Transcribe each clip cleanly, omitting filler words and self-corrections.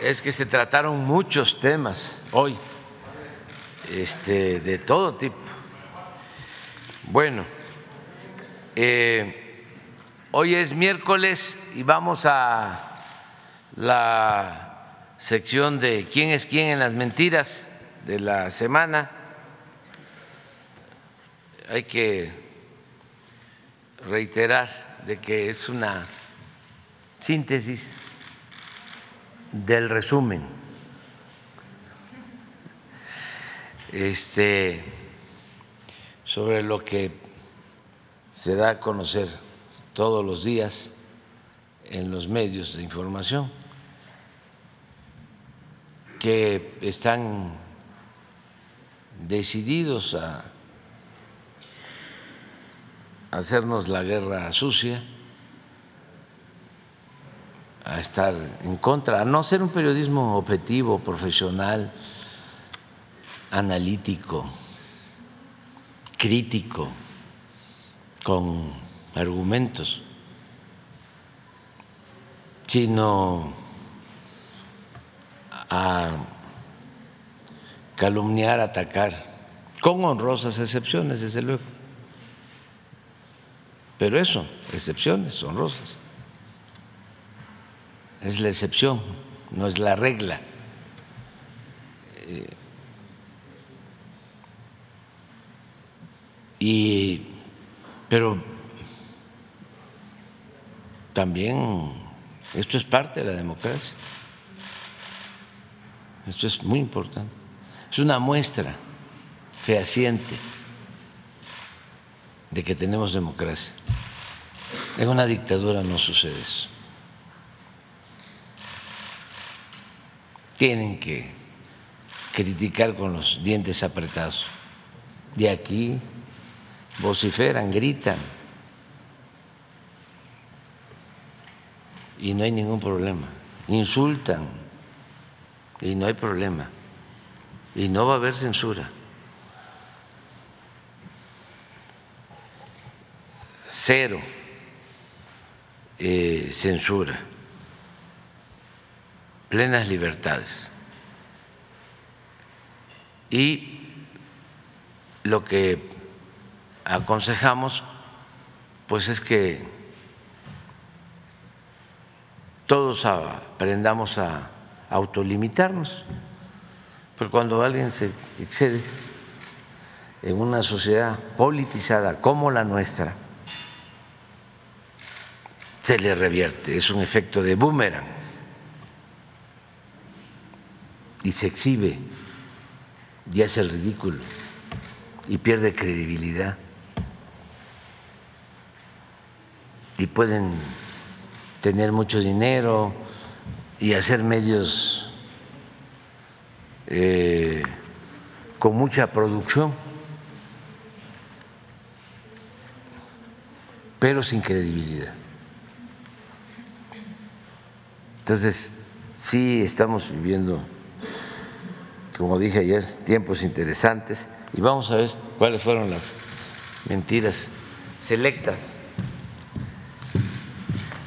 Es que se trataron muchos temas hoy, de todo tipo. Bueno, hoy es miércoles y vamos a la sección de quién es quién en las mentiras de la semana. Hay que reiterar de que es una síntesis del resumen sobre lo que se da a conocer todos los días en los medios de información, que están decididos a hacernos la guerra sucia, a estar en contra, a no hacer un periodismo objetivo, profesional, analítico, crítico, con argumentos, sino a calumniar, atacar, con honrosas excepciones, desde luego. Pero eso, excepciones honrosas. Es la excepción, no es la regla. Pero también esto es parte de la democracia. Esto es muy importante. Es una muestra fehaciente de que tenemos democracia. En una dictadura no sucede eso. Tienen que criticar con los dientes apretados. De aquí vociferan, gritan y no hay ningún problema. Insultan y no hay problema. Y no va a haber censura. Cero censura. Plenas libertades. Y lo que aconsejamos pues es que todos aprendamos a autolimitarnos, porque cuando alguien se excede en una sociedad politizada como la nuestra, se le revierte, es un efecto de boomerang y se exhibe y hace el ridículo y pierde credibilidad. Y pueden tener mucho dinero y hacer medios con mucha producción, pero sin credibilidad. Entonces, sí estamos viviendo, como dije ayer, tiempos interesantes y vamos a ver cuáles fueron las mentiras selectas.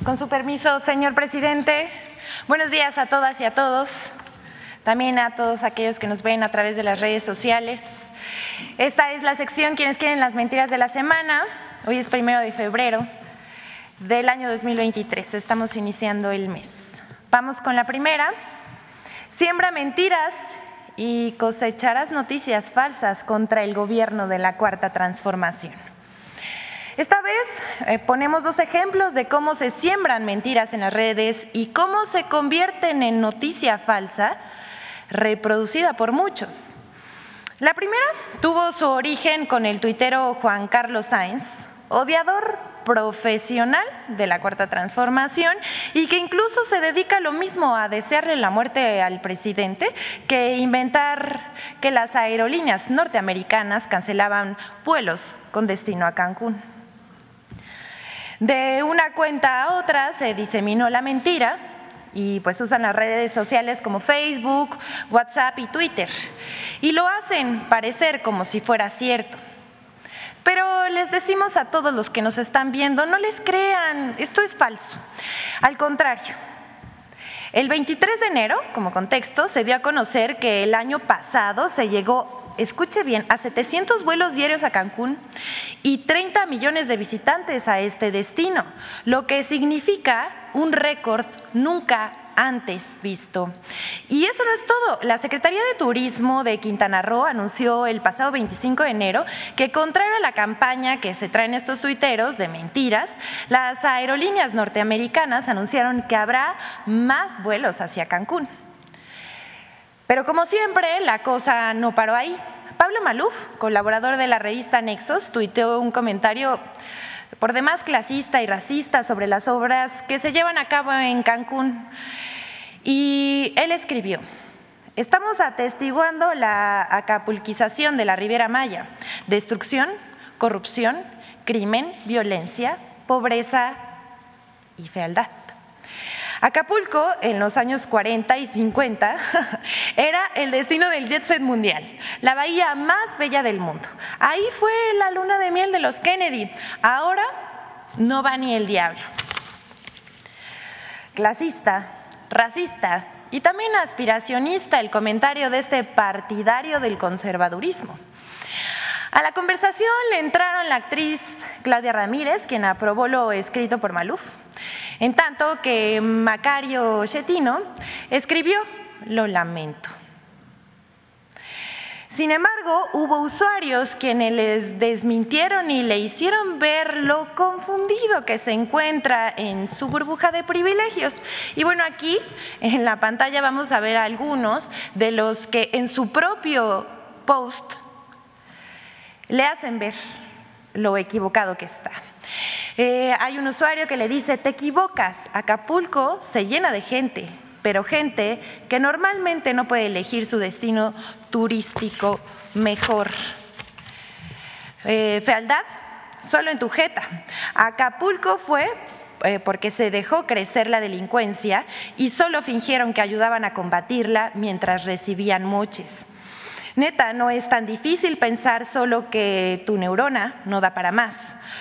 Con su permiso, señor presidente, buenos días a todas y a todos, también a todos aquellos que nos ven a través de las redes sociales. Esta es la sección Quienes quieren las mentiras de la semana. Hoy es 1 de febrero del año 2023, estamos iniciando el mes. Vamos con la primera. Siembra mentiras y cosecharás noticias falsas contra el gobierno de la Cuarta Transformación. Esta vez ponemos dos ejemplos de cómo se siembran mentiras en las redes y cómo se convierten en noticia falsa reproducida por muchos. La primera tuvo su origen con el tuitero Juan Carlos Sáenz, odiador profesional de la Cuarta Transformación y que incluso se dedica a lo mismo, a desearle la muerte al presidente, que inventar que las aerolíneas norteamericanas cancelaban vuelos con destino a Cancún. De una cuenta a otra se diseminó la mentira y pues usan las redes sociales como Facebook, WhatsApp y Twitter y lo hacen parecer como si fuera cierto. Pero les decimos a todos los que nos están viendo, no les crean, esto es falso. Al contrario, El 23 de enero, como contexto, se dio a conocer que el año pasado se llegó, escuche bien, a 700 vuelos diarios a Cancún y 30 millones de visitantes a este destino, lo que significa un récord nunca antes visto. Y eso no es todo. La Secretaría de Turismo de Quintana Roo anunció el pasado 25 de enero que, contrario a la campaña que se traen estos tuiteros de mentiras, las aerolíneas norteamericanas anunciaron que habrá más vuelos hacia Cancún. Pero como siempre, la cosa no paró ahí. Pablo Maluf, colaborador de la revista Nexos, tuiteó un comentario por demás clasista y racista sobre las obras que se llevan a cabo en Cancún. Y él escribió: estamos atestiguando la acapulquización de la Riviera Maya, destrucción, corrupción, crimen, violencia, pobreza y fealdad. Acapulco, en los años 40 y 50, era el destino del jet set mundial, la bahía más bella del mundo. Ahí fue la luna de miel de los Kennedy. Ahora no va ni el diablo. Clasista, racista y también aspiracionista el comentario de este partidario del conservadurismo. A la conversación le entraron la actriz Claudia Ramírez, quien aprobó lo escrito por Maluf, en tanto que Macario Schettino escribió: lo lamento. Sin embargo, hubo usuarios quienes les desmintieron y le hicieron ver lo confundido que se encuentra en su burbuja de privilegios. Y bueno, aquí en la pantalla vamos a ver algunos de los que en su propio post le hacen ver lo equivocado que está. Hay un usuario que le dice: te equivocas, Acapulco se llena de gente, pero gente que normalmente no puede elegir su destino turístico mejor. Fealdad, solo en tu jeta. Acapulco fue porque se dejó crecer la delincuencia y solo fingieron que ayudaban a combatirla mientras recibían moches. Neta, no es tan difícil pensar, solo que tu neurona no da para más.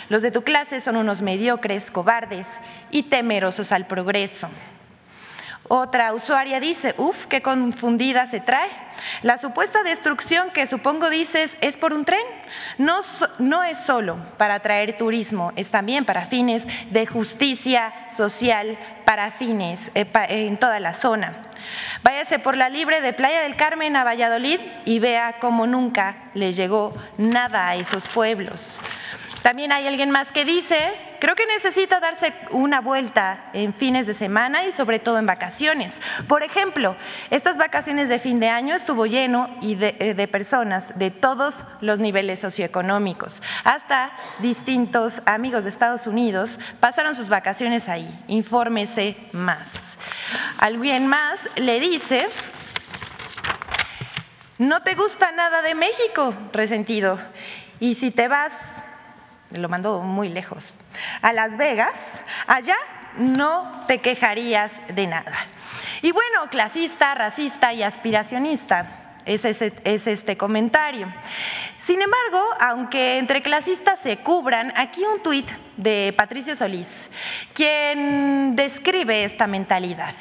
Los de tu clase son unos mediocres, cobardes y temerosos al progreso. Otra usuaria dice: uf, qué confundida se trae. La supuesta destrucción que supongo dices es por un tren. No es solo para atraer turismo, es también para fines de justicia social, para fines en toda la zona. Váyase por la libre de Playa del Carmen a Valladolid y vea cómo nunca le llegó nada a esos pueblos. También hay alguien más que dice: creo que necesita darse una vuelta en fines de semana y sobre todo en vacaciones. Por ejemplo, estas vacaciones de fin de año estuvo lleno de personas de todos los niveles socioeconómicos. Hasta distintos amigos de Estados Unidos pasaron sus vacaciones ahí. Infórmese más. Alguien más le dice: no te gusta nada de México, resentido. Y si te vas, lo mandó muy lejos, a Las Vegas, allá no te quejarías de nada. Y bueno, clasista, racista y aspiracionista es este comentario. Sin embargo, aunque entre clasistas se cubran, aquí un tuit de Patricio Solís, quien describe esta mentalidad.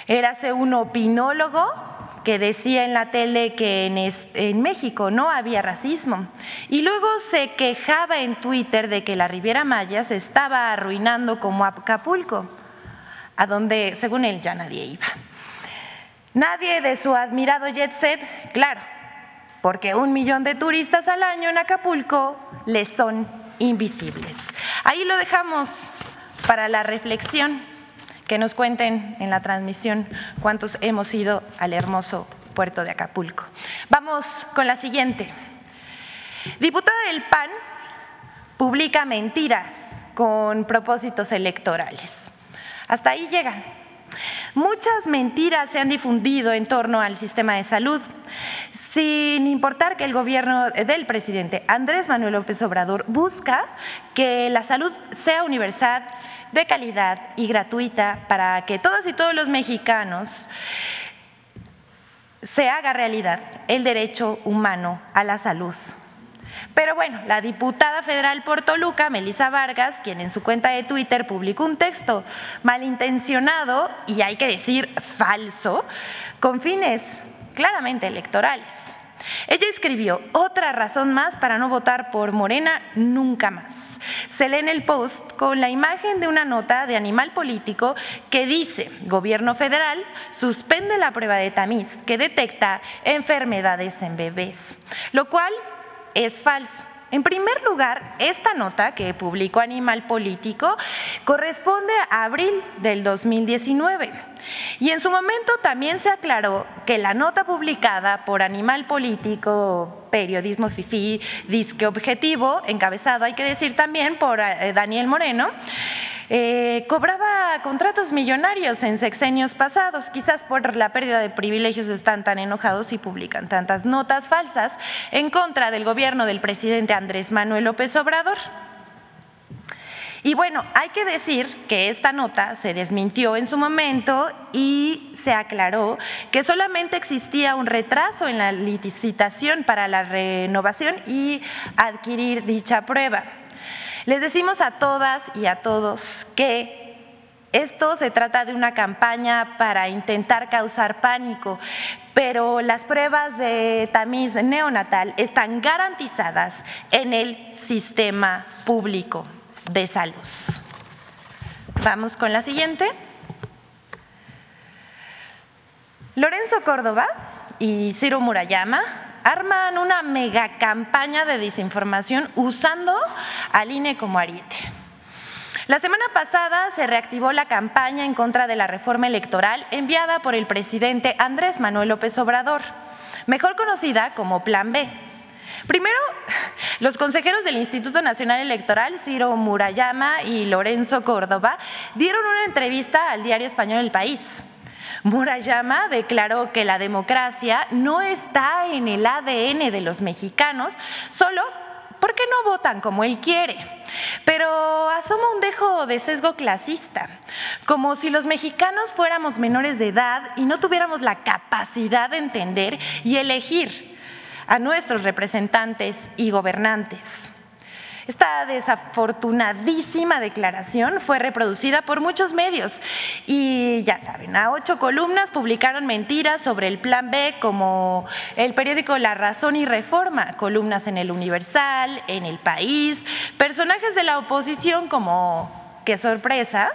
Érase un opinólogo que decía en la tele que en México no había racismo, y luego se quejaba en Twitter de que la Riviera Maya se estaba arruinando como Acapulco, a donde, según él, ya nadie iba. Nadie de su admirado jet set, claro, porque 1 millón de turistas al año en Acapulco les son invisibles. Ahí lo dejamos para la reflexión. Que nos cuenten en la transmisión cuántos hemos ido al hermoso puerto de Acapulco. Vamos con la siguiente. Diputada del PAN publica mentiras con propósitos electorales. Hasta ahí llegan. Muchas mentiras se han difundido en torno al sistema de salud, sin importar que el gobierno del presidente Andrés Manuel López Obrador busca que la salud sea universal, de calidad y gratuita, para que todas y todos los mexicanos se haga realidad el derecho humano a la salud. Pero bueno, la diputada federal por Toluca, Melissa Vargas, quien en su cuenta de Twitter publicó un texto malintencionado y hay que decir falso, con fines claramente electorales. Ella escribió: otra razón más para no votar por Morena nunca más. Se lee en el post con la imagen de una nota de Animal Político que dice: Gobierno federal suspende la prueba de tamiz que detecta enfermedades en bebés, lo cual es falso. En primer lugar, esta nota que publicó Animal Político corresponde a abril del 2019 y en su momento también se aclaró que la nota publicada por Animal Político, periodismo fifí, disque objetivo, encabezado, hay que decir también, por Daniel Moreno, cobraba contratos millonarios en sexenios pasados. Quizás por la pérdida de privilegios están tan enojados y publican tantas notas falsas en contra del gobierno del presidente Andrés Manuel López Obrador. Y bueno, hay que decir que esta nota se desmintió en su momento y se aclaró que solamente existía un retraso en la licitación para la renovación y adquirir dicha prueba. Les decimos a todas y a todos que esto se trata de una campaña para intentar causar pánico, pero las pruebas de tamiz neonatal están garantizadas en el sistema público de salud. Vamos con la siguiente. Lorenzo Córdoba y Ciro Murayama arman una mega campaña de desinformación usando al INE como ariete. La semana pasada se reactivó la campaña en contra de la reforma electoral enviada por el presidente Andrés Manuel López Obrador, mejor conocida como Plan B. Primero, los consejeros del Instituto Nacional Electoral, Ciro Murayama y Lorenzo Córdoba, dieron una entrevista al diario español El País. Murayama declaró que la democracia no está en el ADN de los mexicanos, solo porque no votan como él quiere. Pero asoma un dejo de sesgo clasista, como si los mexicanos fuéramos menores de edad y no tuviéramos la capacidad de entender y elegir a nuestros representantes y gobernantes. Esta desafortunadísima declaración fue reproducida por muchos medios y ya saben, a 8 columnas publicaron mentiras sobre el Plan B, como el periódico La Razón y Reforma, columnas en El Universal, en El País, personajes de la oposición como, qué sorpresa,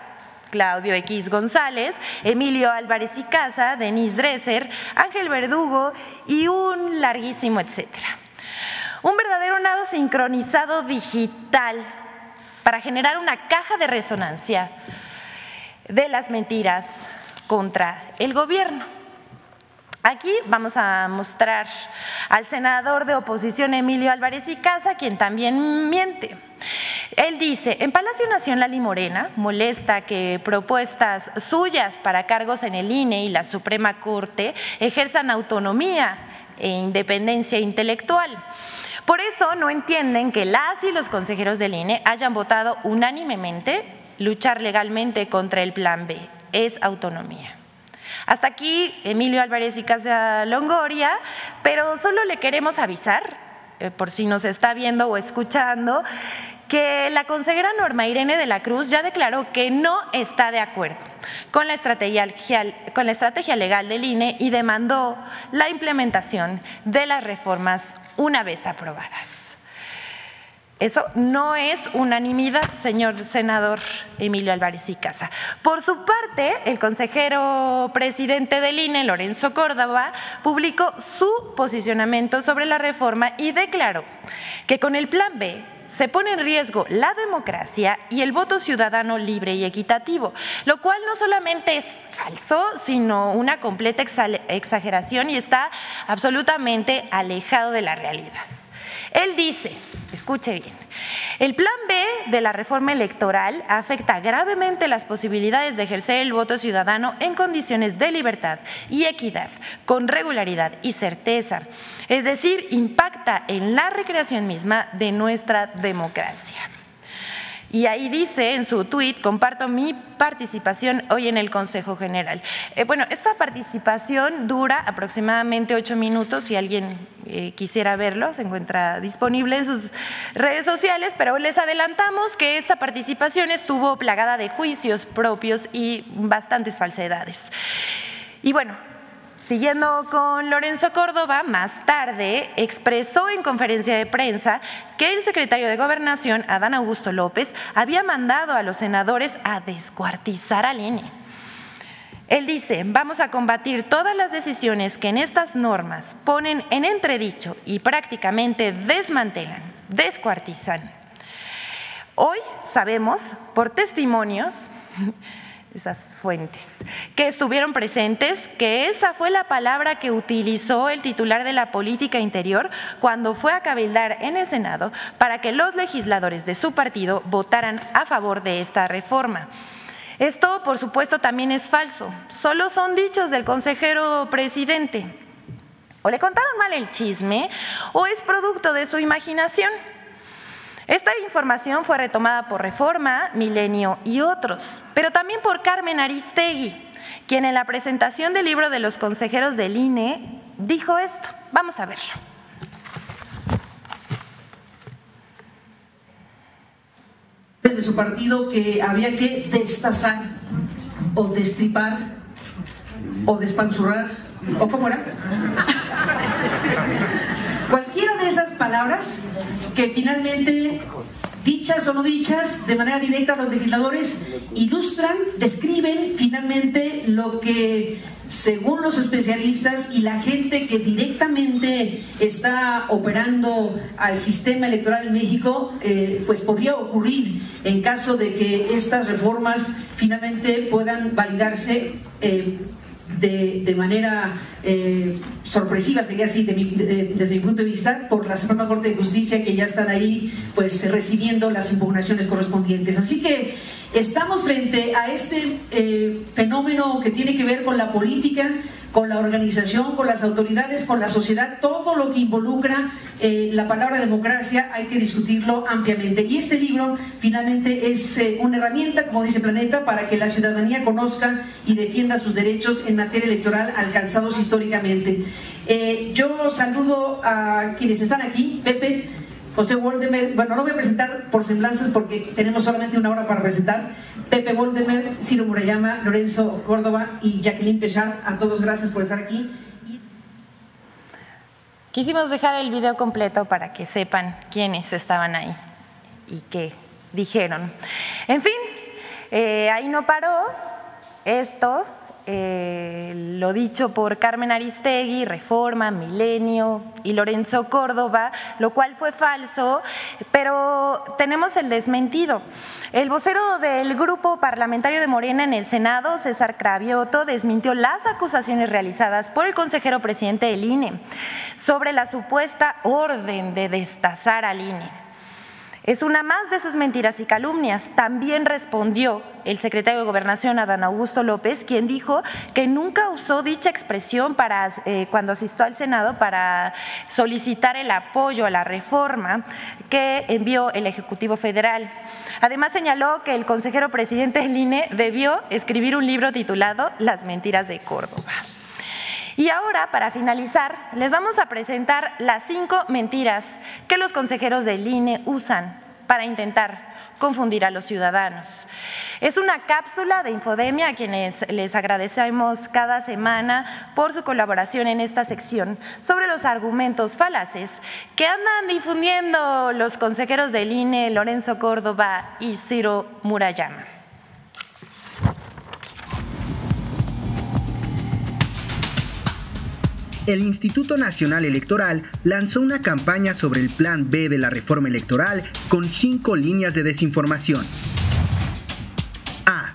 Claudio X González, Emilio Álvarez y Casa, Denise Dresser, Ángel Verdugo y un larguísimo etcétera. Un verdadero nado sincronizado digital para generar una caja de resonancia de las mentiras contra el gobierno. Aquí vamos a mostrar al senador de oposición Emilio Álvarez y Casa, quien también miente. Él dice: en Palacio Nacional y Morena molesta que propuestas suyas para cargos en el INE y la Suprema Corte ejerzan autonomía e independencia intelectual. Por eso no entienden que las y los consejeros del INE hayan votado unánimemente luchar legalmente contra el Plan B. Es autonomía. Hasta aquí Emilio Álvarez y Casa Longoria, pero solo le queremos avisar, por si nos está viendo o escuchando, que la consejera Norma Irene de la Cruz ya declaró que no está de acuerdo con la estrategia legal del INE y demandó la implementación de las reformas una vez aprobadas. Eso no es unanimidad, señor senador Emilio Álvarez y Casa. Por su parte, el consejero presidente del INE, Lorenzo Córdoba, publicó su posicionamiento sobre la reforma y declaró que con el Plan B se pone en riesgo la democracia y el voto ciudadano libre y equitativo, lo cual no solamente es falso, sino una completa exageración y está absolutamente alejado de la realidad. Él dice, escuche bien, el Plan B de la reforma electoral afecta gravemente las posibilidades de ejercer el voto ciudadano en condiciones de libertad y equidad, con regularidad y certeza, es decir, impacta en la recreación misma de nuestra democracia. Y ahí dice en su tuit: comparto mi participación hoy en el Consejo General. Bueno, esta participación dura aproximadamente 8 minutos. Si alguien quisiera verlo, se encuentra disponible en sus redes sociales, pero les adelantamos que esta participación estuvo plagada de juicios propios y bastantes falsedades. Y bueno, siguiendo con Lorenzo Córdoba, más tarde expresó en conferencia de prensa que el secretario de Gobernación, Adán Augusto López, había mandado a los senadores a descuartizar al INE. Él dice: vamos a combatir todas las decisiones que en estas normas ponen en entredicho y prácticamente desmantelan, descuartizan. Hoy sabemos por testimonios, esas fuentes que estuvieron presentes, que esa fue la palabra que utilizó el titular de la Política Interior cuando fue a cabildar en el Senado para que los legisladores de su partido votaran a favor de esta reforma. Esto, por supuesto, también es falso. Solo son dichos del consejero presidente. O le contaron mal el chisme o es producto de su imaginación. Esta información fue retomada por Reforma, Milenio y otros, pero también por Carmen Aristegui, quien en la presentación del libro de los consejeros del INE dijo esto. Vamos a verlo. De su partido que había que destazar o destripar o despanzurrar, ¿o cómo era? Cualquiera de esas palabras que finalmente, dichas o no dichas, de manera directa a los legisladores, ilustran, describen finalmente lo que, según los especialistas y la gente que directamente está operando al sistema electoral en México, pues podría ocurrir en caso de que estas reformas finalmente puedan validarse de manera sorpresiva, sería así desde mi punto de vista, por la Suprema Corte de Justicia, que ya están ahí pues recibiendo las impugnaciones correspondientes. Así que estamos frente a este fenómeno que tiene que ver con la política, con la organización, con las autoridades, con la sociedad. Todo lo que involucra la palabra democracia hay que discutirlo ampliamente. Y este libro finalmente es una herramienta, como dice Planeta, para que la ciudadanía conozca y defienda sus derechos en materia electoral alcanzados históricamente. Yo saludo a quienes están aquí: Pepe, José Woldemer. Bueno, no voy a presentar por semblanzas porque tenemos solamente una hora para presentar. Pepe Woldemer, Ciro Murayama, Lorenzo Córdoba y Jacqueline Pechard. A todos gracias por estar aquí. Quisimos dejar el video completo para que sepan quiénes estaban ahí y qué dijeron. En fin, ahí no paró esto. Lo dicho por Carmen Aristegui, Reforma, Milenio y Lorenzo Córdoba, lo cual fue falso, pero tenemos el desmentido. El vocero del grupo parlamentario de Morena en el Senado, César Cravioto, desmintió las acusaciones realizadas por el consejero presidente del INE sobre la supuesta orden de destazar al INE. Es una más de sus mentiras y calumnias. También respondió el secretario de Gobernación, Adán Augusto López, quien dijo que nunca usó dicha expresión cuando asistió al Senado para solicitar el apoyo a la reforma que envió el Ejecutivo Federal. Además señaló que el consejero presidente del INE debió escribir un libro titulado Las mentiras de Córdoba. Y ahora, para finalizar, les vamos a presentar las 5 mentiras que los consejeros del INE usan para intentar confundir a los ciudadanos. Es una cápsula de Infodemia a quienes les agradecemos cada semana por su colaboración en esta sección sobre los argumentos falaces que andan difundiendo los consejeros del INE, Lorenzo Córdoba y Ciro Murayama. El Instituto Nacional Electoral lanzó una campaña sobre el Plan B de la reforma electoral con 5 líneas de desinformación. A.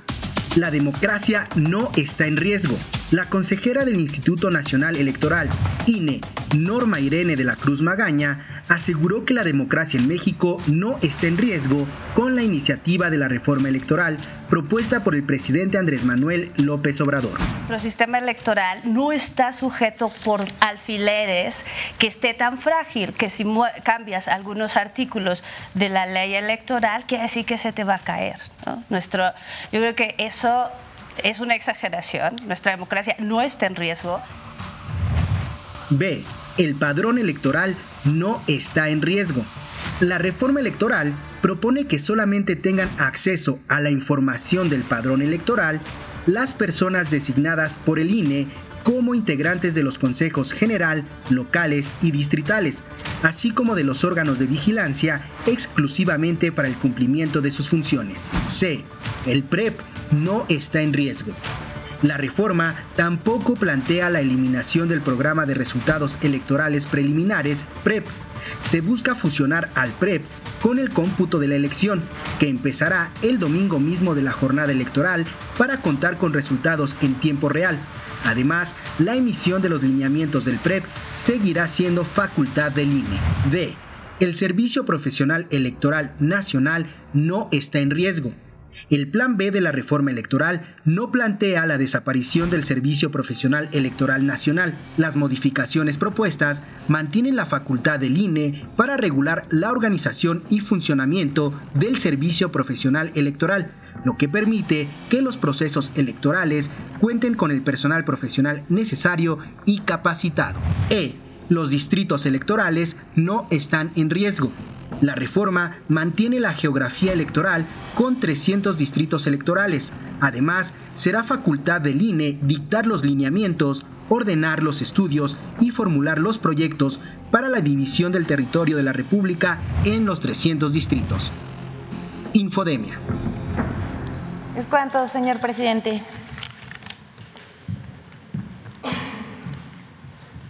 La democracia no está en riesgo. La consejera del Instituto Nacional Electoral, INE, Norma Irene de la Cruz Magaña, aseguró que la democracia en México no está en riesgo con la iniciativa de la reforma electoral propuesta por el presidente Andrés Manuel López Obrador. Nuestro sistema electoral no está sujeto por alfileres que esté tan frágil que si cambias algunos artículos de la ley electoral, quiere decir que se te va a caer, ¿no? Yo creo que eso es una exageración. Nuestra democracia no está en riesgo. B. el padrón electoral no está en riesgo. La reforma electoral propone que solamente tengan acceso a la información del padrón electoral las personas designadas por el INE como integrantes de los consejos general, locales y distritales, así como de los órganos de vigilancia exclusivamente para el cumplimiento de sus funciones. C. El PREP no está en riesgo. La reforma tampoco plantea la eliminación del programa de resultados electorales preliminares, PREP. Se busca fusionar al PREP con el cómputo de la elección, que empezará el domingo mismo de la jornada electoral para contar con resultados en tiempo real. Además, la emisión de los lineamientos del PREP seguirá siendo facultad del INE. D. El Servicio Profesional Electoral Nacional no está en riesgo. El Plan B de la reforma electoral no plantea la desaparición del Servicio Profesional Electoral Nacional. Las modificaciones propuestas mantienen la facultad del INE para regular la organización y funcionamiento del Servicio Profesional Electoral, lo que permite que los procesos electorales cuenten con el personal profesional necesario y capacitado. E. Los distritos electorales no están en riesgo. La reforma mantiene la geografía electoral con 300 distritos electorales. Además, será facultad del INE dictar los lineamientos, ordenar los estudios y formular los proyectos para la división del territorio de la República en los 300 distritos. Infodemia. Es cuanto, señor presidente.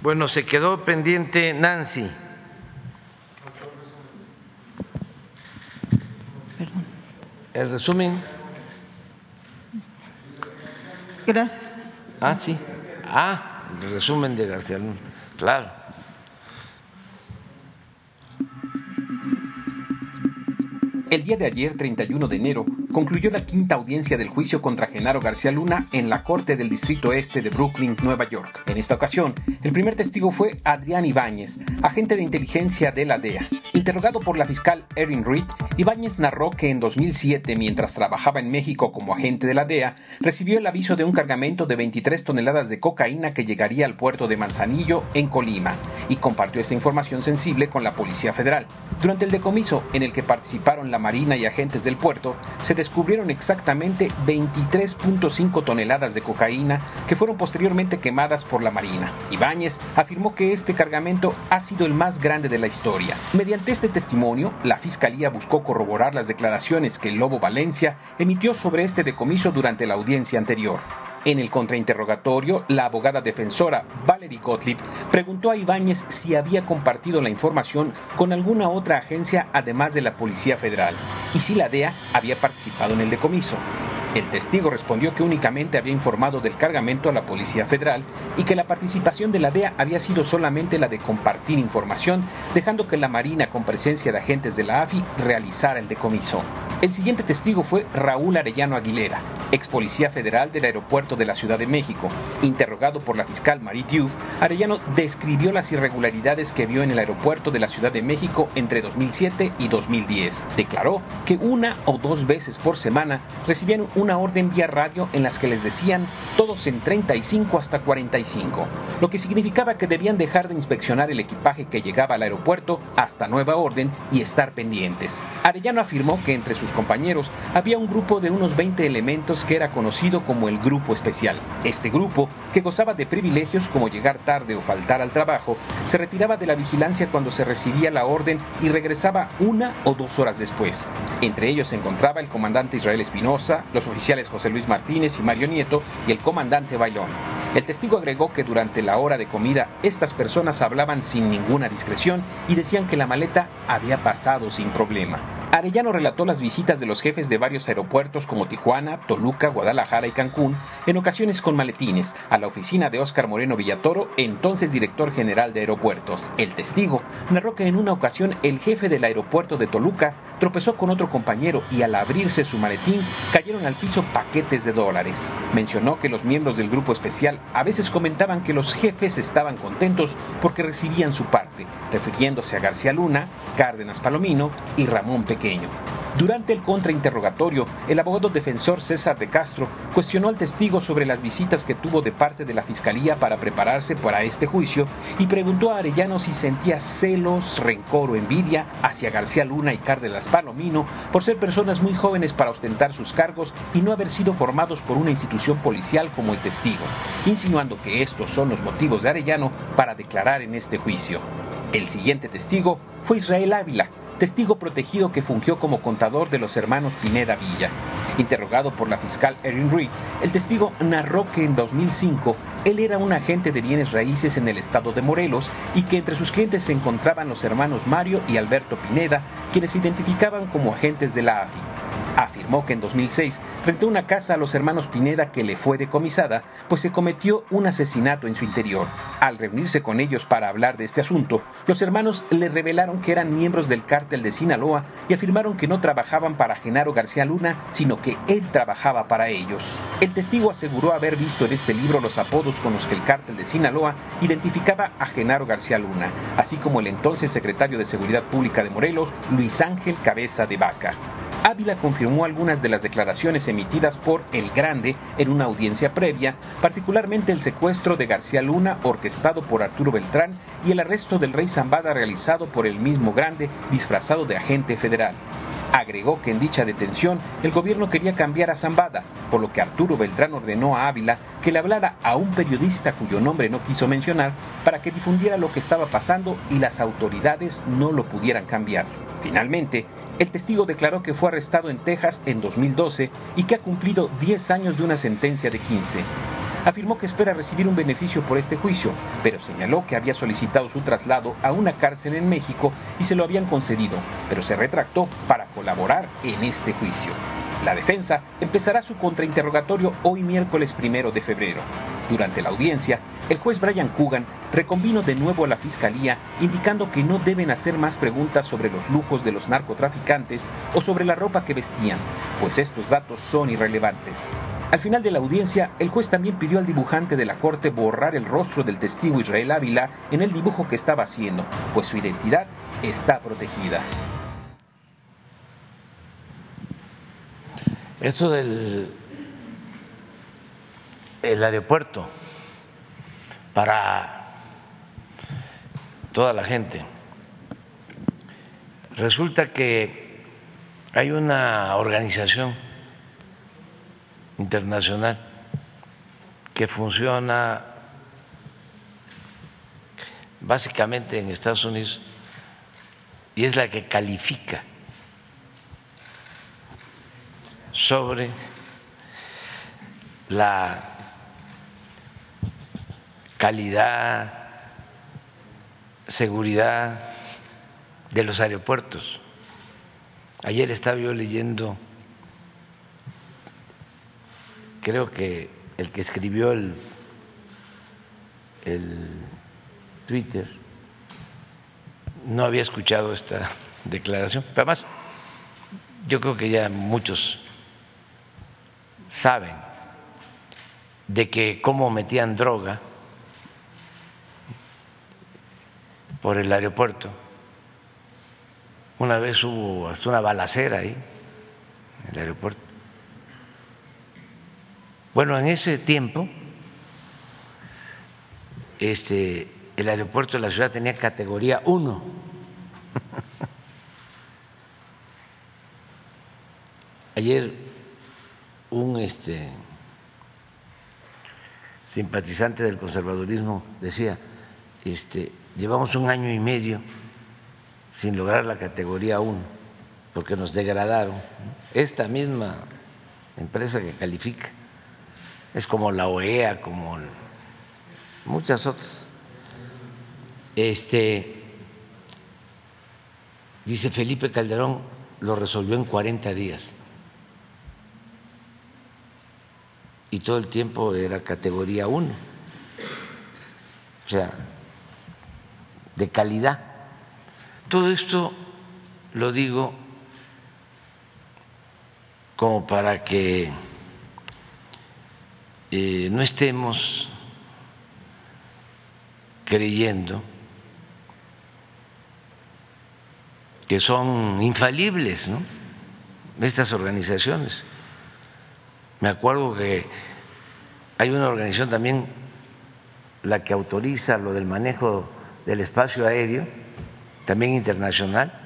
Bueno, se quedó pendiente Nancy. Perdón. ¿El resumen? Gracias. Ah, sí. Ah, el resumen de García Luna. Claro. El día de ayer, 31 de enero, concluyó la quinta audiencia del juicio contra Genaro García Luna en la Corte del Distrito Este de Brooklyn, Nueva York. En esta ocasión, el primer testigo fue Adrián Ibáñez, agente de inteligencia de la DEA. Interrogado por la fiscal Erin Reed, Ibáñez narró que en 2007, mientras trabajaba en México como agente de la DEA, recibió el aviso de un cargamento de 23 toneladas de cocaína que llegaría al puerto de Manzanillo, en Colima, y compartió esta información sensible con la Policía Federal. Durante el decomiso, en el que participaron la Marina y agentes del puerto, se descubrieron exactamente 23.5 toneladas de cocaína que fueron posteriormente quemadas por la Marina. Ibáñez afirmó que este cargamento ha sido el más grande de la historia. Mediante este testimonio, la Fiscalía buscó corroborar las declaraciones que el Lobo Valencia emitió sobre este decomiso durante la audiencia anterior. En el contrainterrogatorio, la abogada defensora Valerie Gottlieb preguntó a Ibáñez si había compartido la información con alguna otra agencia además de la Policía Federal y si la DEA había participado en el decomiso. El testigo respondió que únicamente había informado del cargamento a la Policía Federal y que la participación de la DEA había sido solamente la de compartir información, dejando que la Marina, con presencia de agentes de la AFI, realizara el decomiso. El siguiente testigo fue Raúl Arellano Aguilera, ex policía federal del aeropuerto de la Ciudad de México. Interrogado por la fiscal Marie Diouf, Arellano describió las irregularidades que vio en el aeropuerto de la Ciudad de México entre 2007 y 2010. Declaró que una o dos veces por semana recibían una orden vía radio en las que les decían todos en 35 hasta 45, lo que significaba que debían dejar de inspeccionar el equipaje que llegaba al aeropuerto hasta nueva orden y estar pendientes. Arellano afirmó que entre sus compañeros había un grupo de unos 20 elementos que era conocido como el Grupo Especial. Este grupo, que gozaba de privilegios como llegar tarde o faltar al trabajo, se retiraba de la vigilancia cuando se recibía la orden y regresaba 1 o 2 horas después. Entre ellos se encontraba el comandante Israel Espinosa, los oficiales José Luis Martínez y Mario Nieto y el comandante Bailón. El testigo agregó que durante la hora de comida estas personas hablaban sin ninguna discreción y decían que la maleta había pasado sin problema. Arellano relató las visitas de los jefes de varios aeropuertos como Tijuana, Toluca, Guadalajara y Cancún, en ocasiones con maletines, a la oficina de Óscar Moreno Villatoro, entonces director general de aeropuertos. El testigo narró que en una ocasión el jefe del aeropuerto de Toluca tropezó con otro compañero y al abrirse su maletín cayeron al piso paquetes de dólares. Mencionó que los miembros del Grupo Especial a veces comentaban que los jefes estaban contentos porque recibían su parte, refiriéndose a García Luna, Cárdenas Palomino y Ramón Pequeño. pequeño. Durante el contrainterrogatorio, el abogado defensor César de Castro cuestionó al testigo sobre las visitas que tuvo de parte de la Fiscalía para prepararse para este juicio y preguntó a Arellano si sentía celos, rencor o envidia hacia García Luna y Cárdenas Palomino por ser personas muy jóvenes para ostentar sus cargos y no haber sido formados por una institución policial como el testigo, insinuando que estos son los motivos de Arellano para declarar en este juicio. El siguiente testigo fue Israel Ávila, testigo protegido que fungió como contador de los hermanos Pineda Villa. Interrogado por la fiscal Erin Reed, el testigo narró que en 2005 él era un agente de bienes raíces en el estado de Morelos y que entre sus clientes se encontraban los hermanos Mario y Alberto Pineda, quienes se identificaban como agentes de la AFI. Afirmó que en 2006 rentó una casa a los hermanos Pineda que le fue decomisada, pues se cometió un asesinato en su interior. Al reunirse con ellos para hablar de este asunto, los hermanos le revelaron que eran miembros del cártel de Sinaloa y afirmaron que no trabajaban para Genaro García Luna, sino que él trabajaba para ellos. El testigo aseguró haber visto en este libro los apodos con los que el cártel de Sinaloa identificaba a Genaro García Luna, así como el entonces secretario de Seguridad Pública de Morelos, Luis Ángel Cabeza de Vaca. Ávila confirmó algunas de las declaraciones emitidas por El Grande en una audiencia previa, particularmente el secuestro de García Luna orquestado por Arturo Beltrán y el arresto del rey Zambada realizado por el mismo Grande disfrazado de agente federal. Agregó que en dicha detención el gobierno quería cambiar a Zambada, por lo que Arturo Beltrán ordenó a Ávila que le hablara a un periodista cuyo nombre no quiso mencionar para que difundiera lo que estaba pasando y las autoridades no lo pudieran cambiar. Finalmente, el testigo declaró que fue arrestado en Texas en 2012 y que ha cumplido 10 años de una sentencia de 15. Afirmó que espera recibir un beneficio por este juicio, pero señaló que había solicitado su traslado a una cárcel en México y se lo habían concedido, pero se retractó para colaborar en este juicio. La defensa empezará su contrainterrogatorio hoy miércoles 1 de febrero. Durante la audiencia, el juez Brian Coogan reconvino de nuevo a la Fiscalía, indicando que no deben hacer más preguntas sobre los lujos de los narcotraficantes o sobre la ropa que vestían, pues estos datos son irrelevantes. Al final de la audiencia, el juez también pidió al dibujante de la corte borrar el rostro del testigo Israel Ávila en el dibujo que estaba haciendo, pues su identidad está protegida. Esto del aeropuerto para toda la gente. Resulta que hay una organización internacional que funciona básicamente en Estados Unidos y es la que califica sobre la calidad, seguridad de los aeropuertos. Ayer estaba yo leyendo, creo que el que escribió el Twitter no había escuchado esta declaración. Pero además, yo creo que ya muchos saben de que cómo metían droga por el aeropuerto. Una vez hubo hasta una balacera ahí en el aeropuerto. Bueno, en ese tiempo el aeropuerto de la ciudad tenía categoría 1. Ayer un simpatizante del conservadurismo decía, llevamos 1 año y medio sin lograr la categoría 1 porque nos degradaron. Esta misma empresa que califica es como la OEA, como muchas otras. Dice Felipe Calderón lo resolvió en 40 días. Y todo el tiempo era categoría 1, o sea, de calidad. Todo esto lo digo como para que no estemos creyendo que son infalibles, ¿no? Estas organizaciones. Me acuerdo que hay una organización también, la que autoriza lo del manejo del espacio aéreo, también internacional,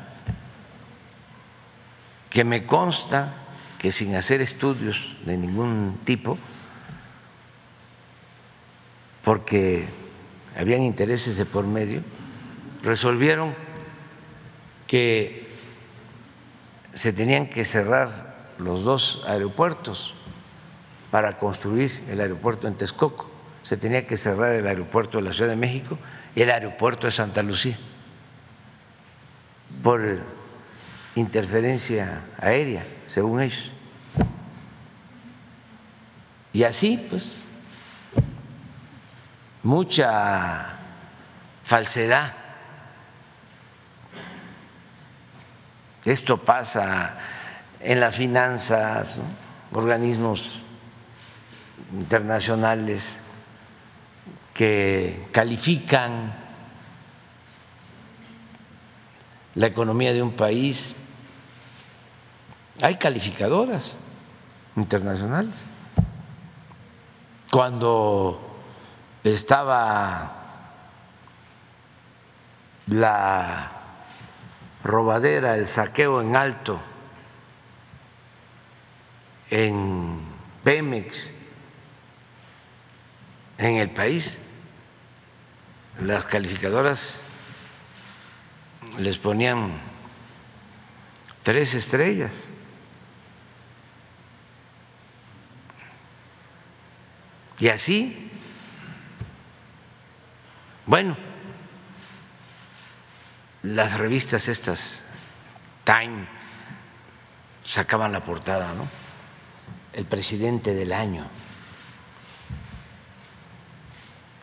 que me consta que sin hacer estudios de ningún tipo, porque habían intereses de por medio, resolvieron que se tenían que cerrar los dos aeropuertos para construir el aeropuerto en Texcoco. Se tenía que cerrar el aeropuerto de la Ciudad de México y el aeropuerto de Santa Lucía por interferencia aérea, según ellos. Y así, pues, mucha falsedad. Esto pasa en las finanzas, ¿no? Organismos internacionales que califican la economía de un país. Hay calificadoras internacionales. Cuando estaba la robadera, el saqueo en alto en Pemex, en el país, las calificadoras les ponían 3 estrellas. Y así, bueno, las revistas estas, Time, sacaban la portada, ¿no? El presidente del año,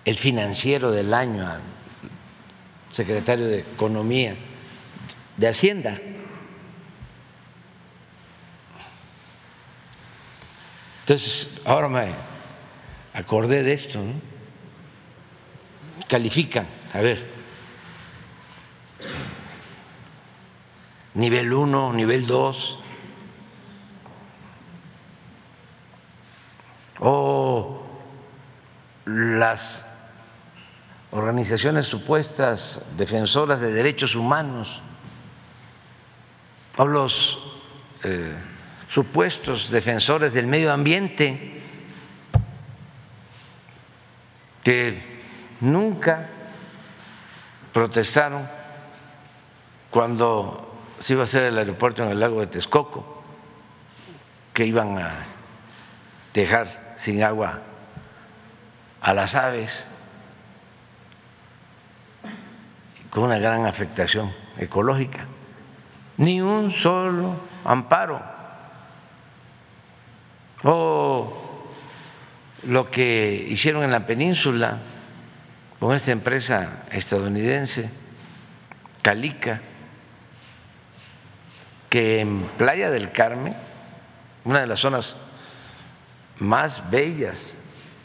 el financiero del año, secretario de Economía, de Hacienda. Entonces, ahora me acordé de esto, ¿no? Califican, a ver, nivel 1, nivel 2, o las organizaciones supuestas defensoras de derechos humanos, o los supuestos defensores del medio ambiente, que nunca protestaron cuando se iba a hacer el aeropuerto en el lago de Texcoco, que iban a dejar sin agua a las aves, con una gran afectación ecológica. Ni un solo amparo. O lo que hicieron en la península con esta empresa estadounidense, Calica, que en Playa del Carmen, una de las zonas más bellas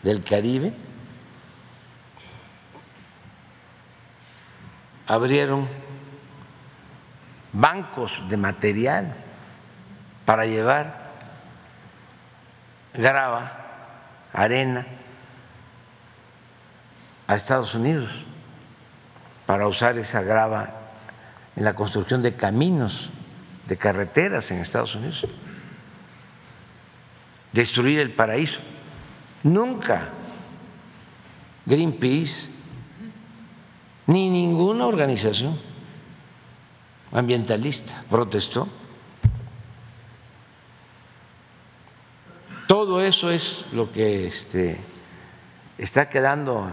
del Caribe, abrieron bancos de material para llevar grava, arena a Estados Unidos, para usar esa grava en la construcción de caminos, de carreteras en Estados Unidos. Destruir el paraíso. Nunca Greenpeace ni ninguna organización ambientalista protestó. Todo eso es lo que está quedando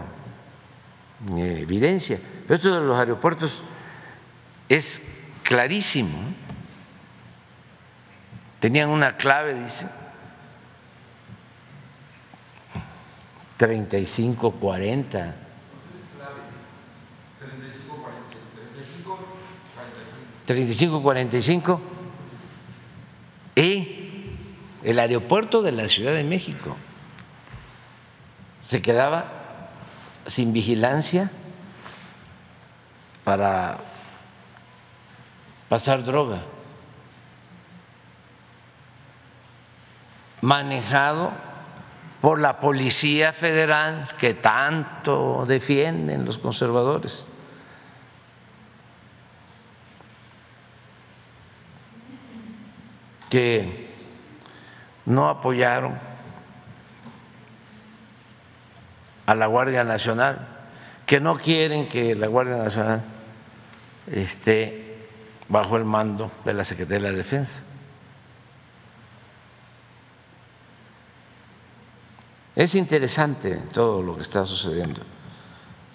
en evidencia. Pero esto de los aeropuertos es clarísimo. Tenían una clave, dice, 3540. 3545 y el aeropuerto de la Ciudad de México se quedaba sin vigilancia para pasar droga, manejado por la Policía Federal que tanto defienden los conservadores. Que no apoyaron a la Guardia Nacional, que no quieren que la Guardia Nacional esté bajo el mando de la Secretaría de la Defensa. Es interesante todo lo que está sucediendo,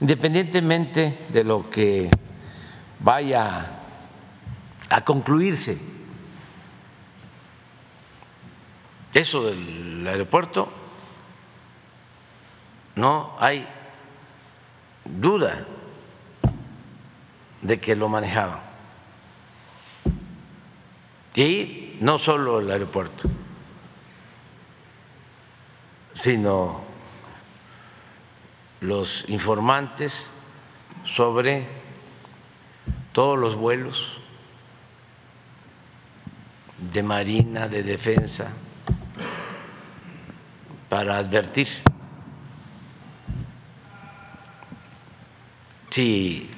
independientemente de lo que vaya a concluirse. Eso del aeropuerto, no hay duda de que lo manejaban. Y no solo el aeropuerto, sino los informantes sobre todos los vuelos de Marina, de Defensa, para advertir si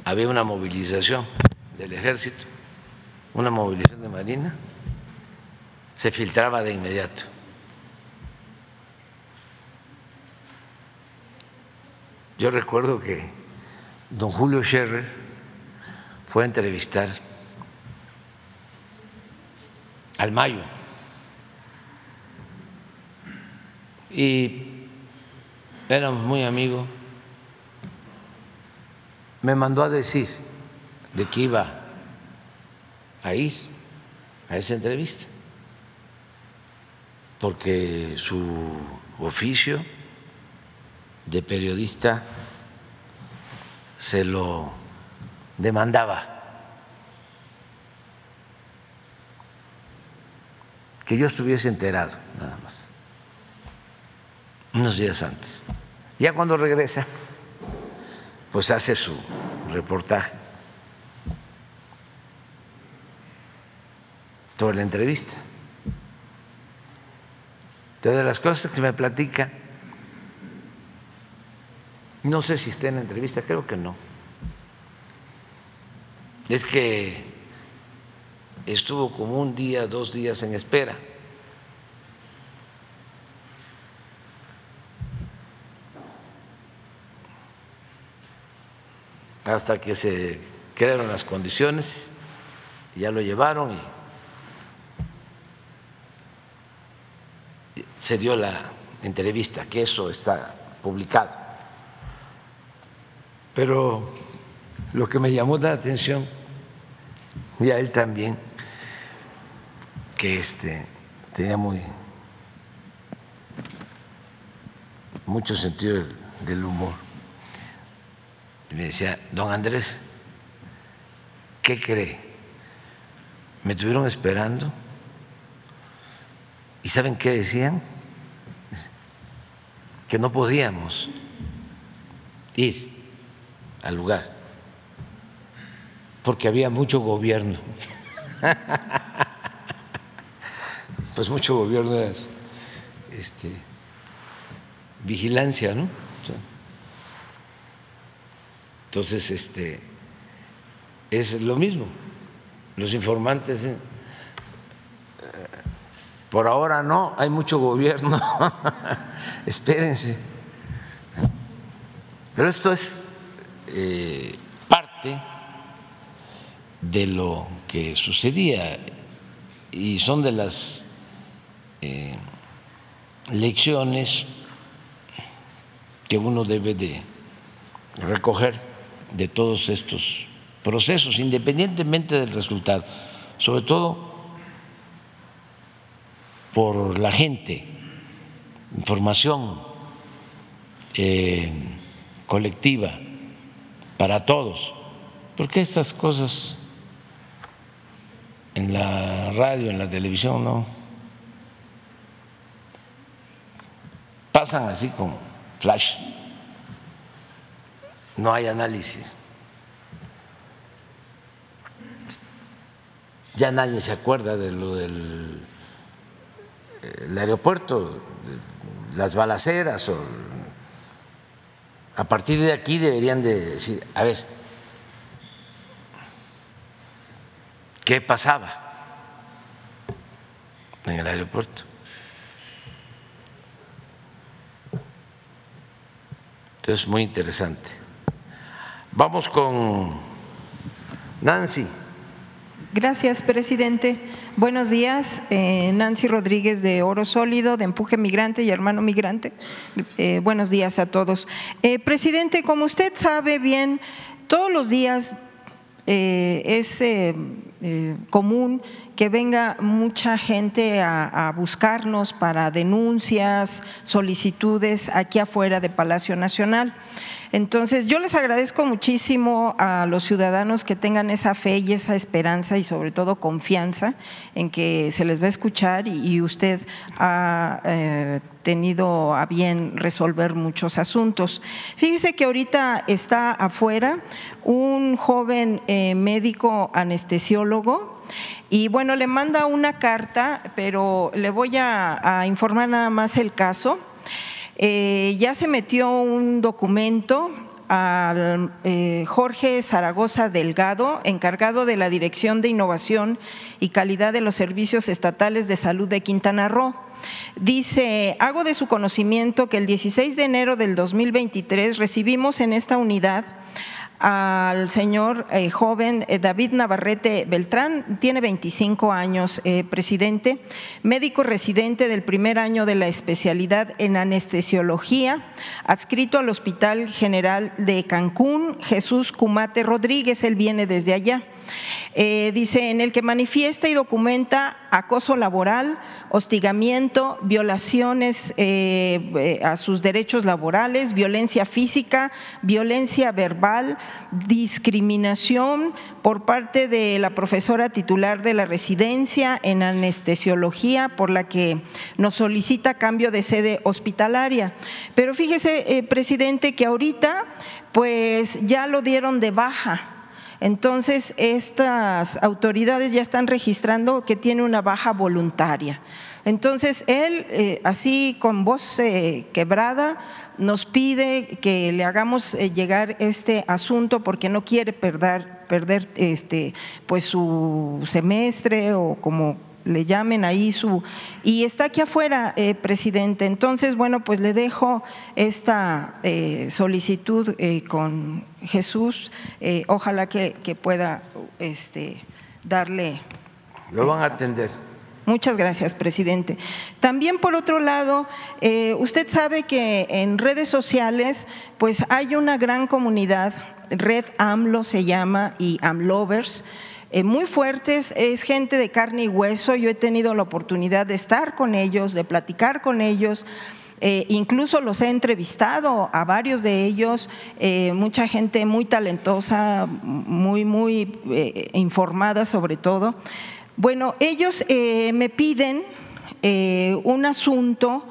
había una movilización del Ejército, una movilización de Marina, se filtraba de inmediato. Yo recuerdo que don Julio Scherer fue a entrevistar al Mayo y éramos muy amigos. Me mandó a decir de que iba a ir a esa entrevista porque su oficio de periodista se lo demandaba, que yo estuviese enterado nada más, unos días antes. Ya cuando regresa, pues hace su reportaje sobre la entrevista. Entonces, de las cosas que me platica, no sé si está en la entrevista, creo que no, es que estuvo como un día, 2 días en espera. Hasta que se crearon las condiciones, ya lo llevaron y se dio la entrevista, que eso está publicado. Pero lo que me llamó la atención, y a él también, que tenía mucho sentido del humor, y me decía: don Andrés, ¿qué cree? Me estuvieron esperando y ¿saben qué decían? Que no podíamos ir al lugar porque había mucho gobierno. Pues mucho gobierno es vigilancia, ¿no? Entonces, es lo mismo. Los informantes, por ahora no, hay mucho gobierno, espérense. Pero esto es parte de lo que sucedía y son de las lecciones que uno debe de recoger de todos estos procesos, independientemente del resultado, sobre todo por la gente, información colectiva para todos, porque estas cosas en la radio, en la televisión, no pasan así como flash, no hay análisis. ya nadie se acuerda de lo del el aeropuerto, las balaceras, o a partir de aquí deberían de decir, a ver, ¿qué pasaba en el aeropuerto? Entonces, muy interesante. Vamos con Nancy. Gracias, presidente. Buenos días, Nancy Rodríguez de Oro Sólido, de Empuje Migrante y Hermano Migrante. Buenos días a todos. Presidente, como usted sabe bien, todos los días es común que venga mucha gente a buscarnos para denuncias, solicitudes aquí afuera de Palacio Nacional. Entonces, yo les agradezco muchísimo a los ciudadanos que tengan esa fe y esa esperanza y sobre todo confianza en que se les va a escuchar y usted ha tenido a bien resolver muchos asuntos. Fíjese que ahorita está afuera un joven médico anestesiólogo y bueno, le manda una carta, pero le voy a informar nada más el caso. Ya se metió un documento al Jorge Zaragoza Delgado, encargado de la Dirección de Innovación y Calidad de los Servicios Estatales de Salud de Quintana Roo. Dice, hago de su conocimiento que el 16 de enero del 2023 recibimos en esta unidad al señor joven David Navarrete Beltrán, tiene 25 años, presidente, médico residente del primer año de la especialidad en anestesiología, adscrito al Hospital General de Cancún, Jesús Cumate Rodríguez, él viene desde allá. Dice, en el que manifiesta y documenta acoso laboral, hostigamiento, violaciones a sus derechos laborales, violencia física, violencia verbal, discriminación por parte de la profesora titular de la residencia en anestesiología, por la que nos solicita cambio de sede hospitalaria. Pero fíjese, presidente, que ahorita pues ya lo dieron de baja. Entonces, estas autoridades ya están registrando que tiene una baja voluntaria. Entonces, él, así con voz quebrada, nos pide que le hagamos llegar este asunto porque no quiere perder pues su semestre o como le llamen ahí y está aquí afuera, presidente. Entonces, bueno, pues le dejo esta solicitud con Jesús, ojalá que pueda darle. Lo van a atender. Muchas gracias, presidente. También, por otro lado, usted sabe que en redes sociales pues hay una gran comunidad, Red AMLO se llama y AMLovers, muy fuertes, es gente de carne y hueso. Yo he tenido la oportunidad de estar con ellos, de platicar con ellos, incluso los he entrevistado a varios de ellos, mucha gente muy talentosa, muy informada sobre todo. Bueno, ellos me piden un asunto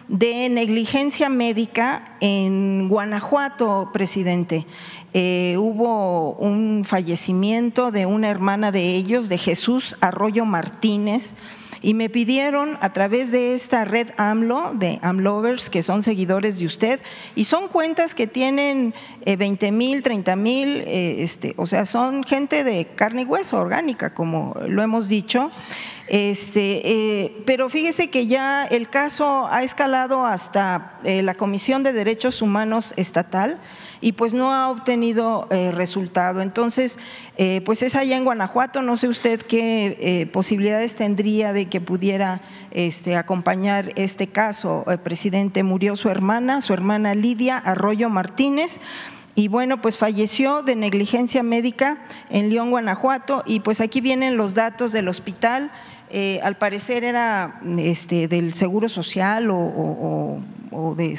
de negligencia médica en Guanajuato, presidente. Hubo un fallecimiento de una hermana de ellos, de Jesús Arroyo Martínez, y me pidieron a través de esta red AMLO, de AMLovers, que son seguidores de usted, y son cuentas que tienen 20,000, 30,000, o sea, son gente de carne y hueso, orgánica, como lo hemos dicho. Pero fíjese que ya el caso ha escalado hasta la Comisión de Derechos Humanos Estatal y pues no ha obtenido resultado. Entonces, pues es allá en Guanajuato, no sé usted qué posibilidades tendría de que pudiera acompañar este caso. Presidente, murió su hermana Lidia Arroyo Martínez. Y bueno, pues falleció de negligencia médica en León, Guanajuato, y pues aquí vienen los datos del hospital. Al parecer era del Seguro Social o de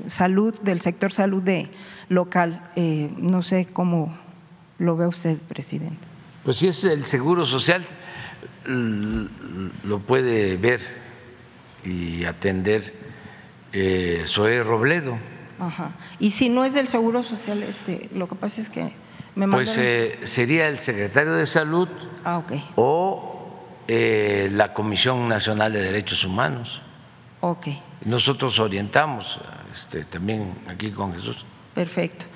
salud, del sector salud local. No sé cómo lo ve usted, presidente. Pues si es el Seguro Social, lo puede ver y atender Zoé Robledo. Ajá. Y si no es del Seguro Social, lo que pasa es que Pues sería el secretario de Salud o la Comisión Nacional de Derechos Humanos. Nosotros orientamos también aquí con Jesús. Perfecto.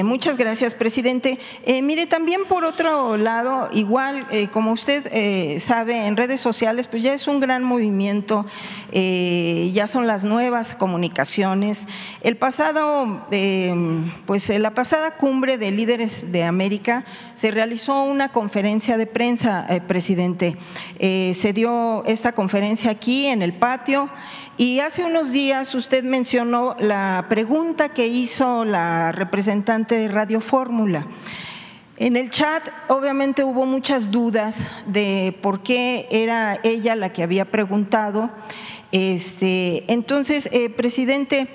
Muchas gracias, presidente. Mire, también por otro lado, igual, como usted sabe, en redes sociales, pues ya es un gran movimiento, ya son las nuevas comunicaciones. La pasada cumbre de líderes de América se realizó una conferencia de prensa, presidente. Se dio esta conferencia aquí en el patio. Y hace unos días usted mencionó la pregunta que hizo la representante de Radio Fórmula. En el chat obviamente hubo muchas dudas de por qué era ella la que había preguntado. Entonces, presidente,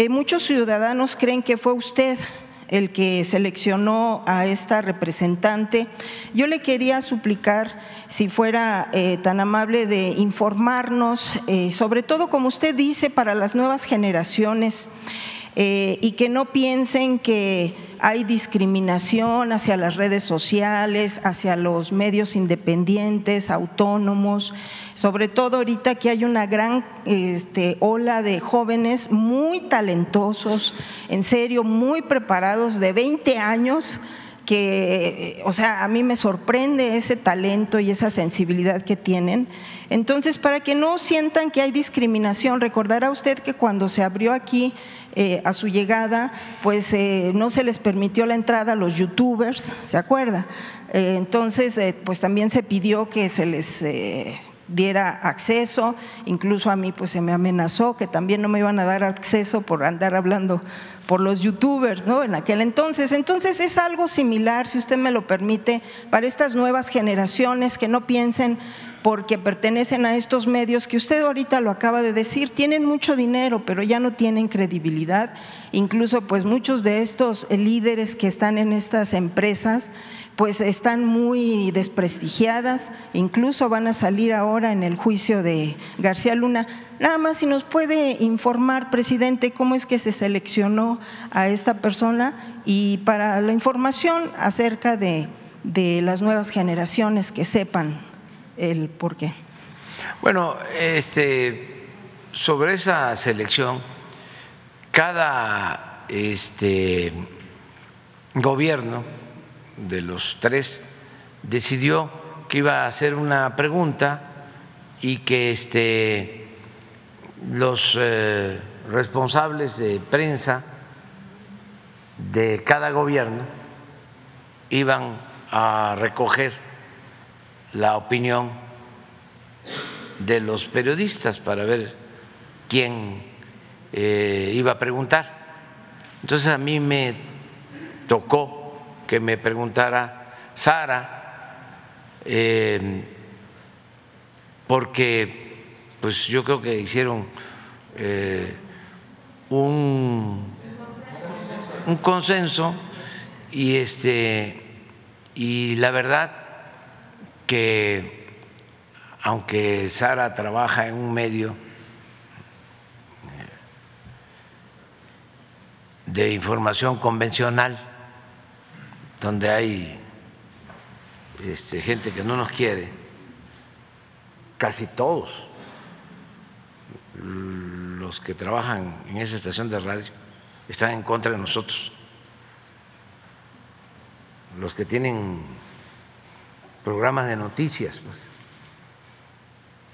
muchos ciudadanos creen que fue usted el que seleccionó a esta representante. Yo le quería suplicar si fuera tan amable de informarnos, sobre todo, como usted dice, para las nuevas generaciones, y que no piensen que hay discriminación hacia las redes sociales, hacia los medios independientes, autónomos, sobre todo ahorita que hay una gran ola de jóvenes muy talentosos, en serio, muy preparados, de 20 años, que, o sea, a mí me sorprende ese talento y esa sensibilidad que tienen. Entonces, para que no sientan que hay discriminación, recordará usted que cuando se abrió aquí a su llegada, pues no se les permitió la entrada a los youtubers, ¿se acuerda? Entonces, pues también se pidió que se les diera acceso, incluso a mí pues se me amenazó que también no me iban a dar acceso por andar hablando por los youtubers, ¿no? En aquel entonces. Entonces es algo similar, si usted me lo permite, para estas nuevas generaciones que no piensen porque pertenecen a estos medios que usted ahorita lo acaba de decir, tienen mucho dinero pero ya no tienen credibilidad. Incluso pues muchos de estos líderes que están en estas empresas pues están muy desprestigiadas, incluso van a salir ahora en el juicio de García Luna. Nada más si nos puede informar, presidente, cómo es que se seleccionó a esta persona y para la información acerca de las nuevas generaciones que sepan el por qué. Bueno, sobre esa selección, cada gobierno de los tres decidió que iba a hacer una pregunta y que los responsables de prensa de cada gobierno iban a recoger la opinión de los periodistas para ver quién iba a preguntar. Entonces a mí me tocó que me preguntara Sara, porque pues yo creo que hicieron un consenso y la verdad que aunque Sara trabaja en un medio de información convencional donde hay gente que no nos quiere, casi todos los que trabajan en esa estación de radio están en contra de nosotros, los que tienen programas de noticias, pues,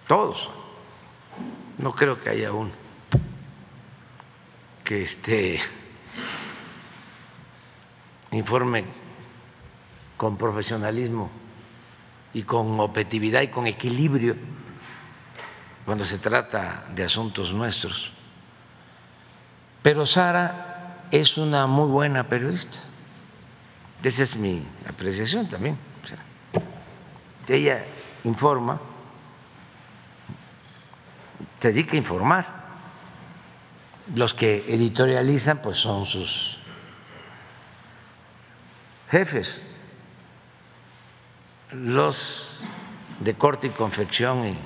todos. No creo que haya uno que informe con profesionalismo y con objetividad y con equilibrio cuando se trata de asuntos nuestros. Pero Sara es una muy buena periodista. Esa es mi apreciación también. O sea, ella informa, se dedica a informar. Los que editorializan pues son sus jefes, los de corte y confección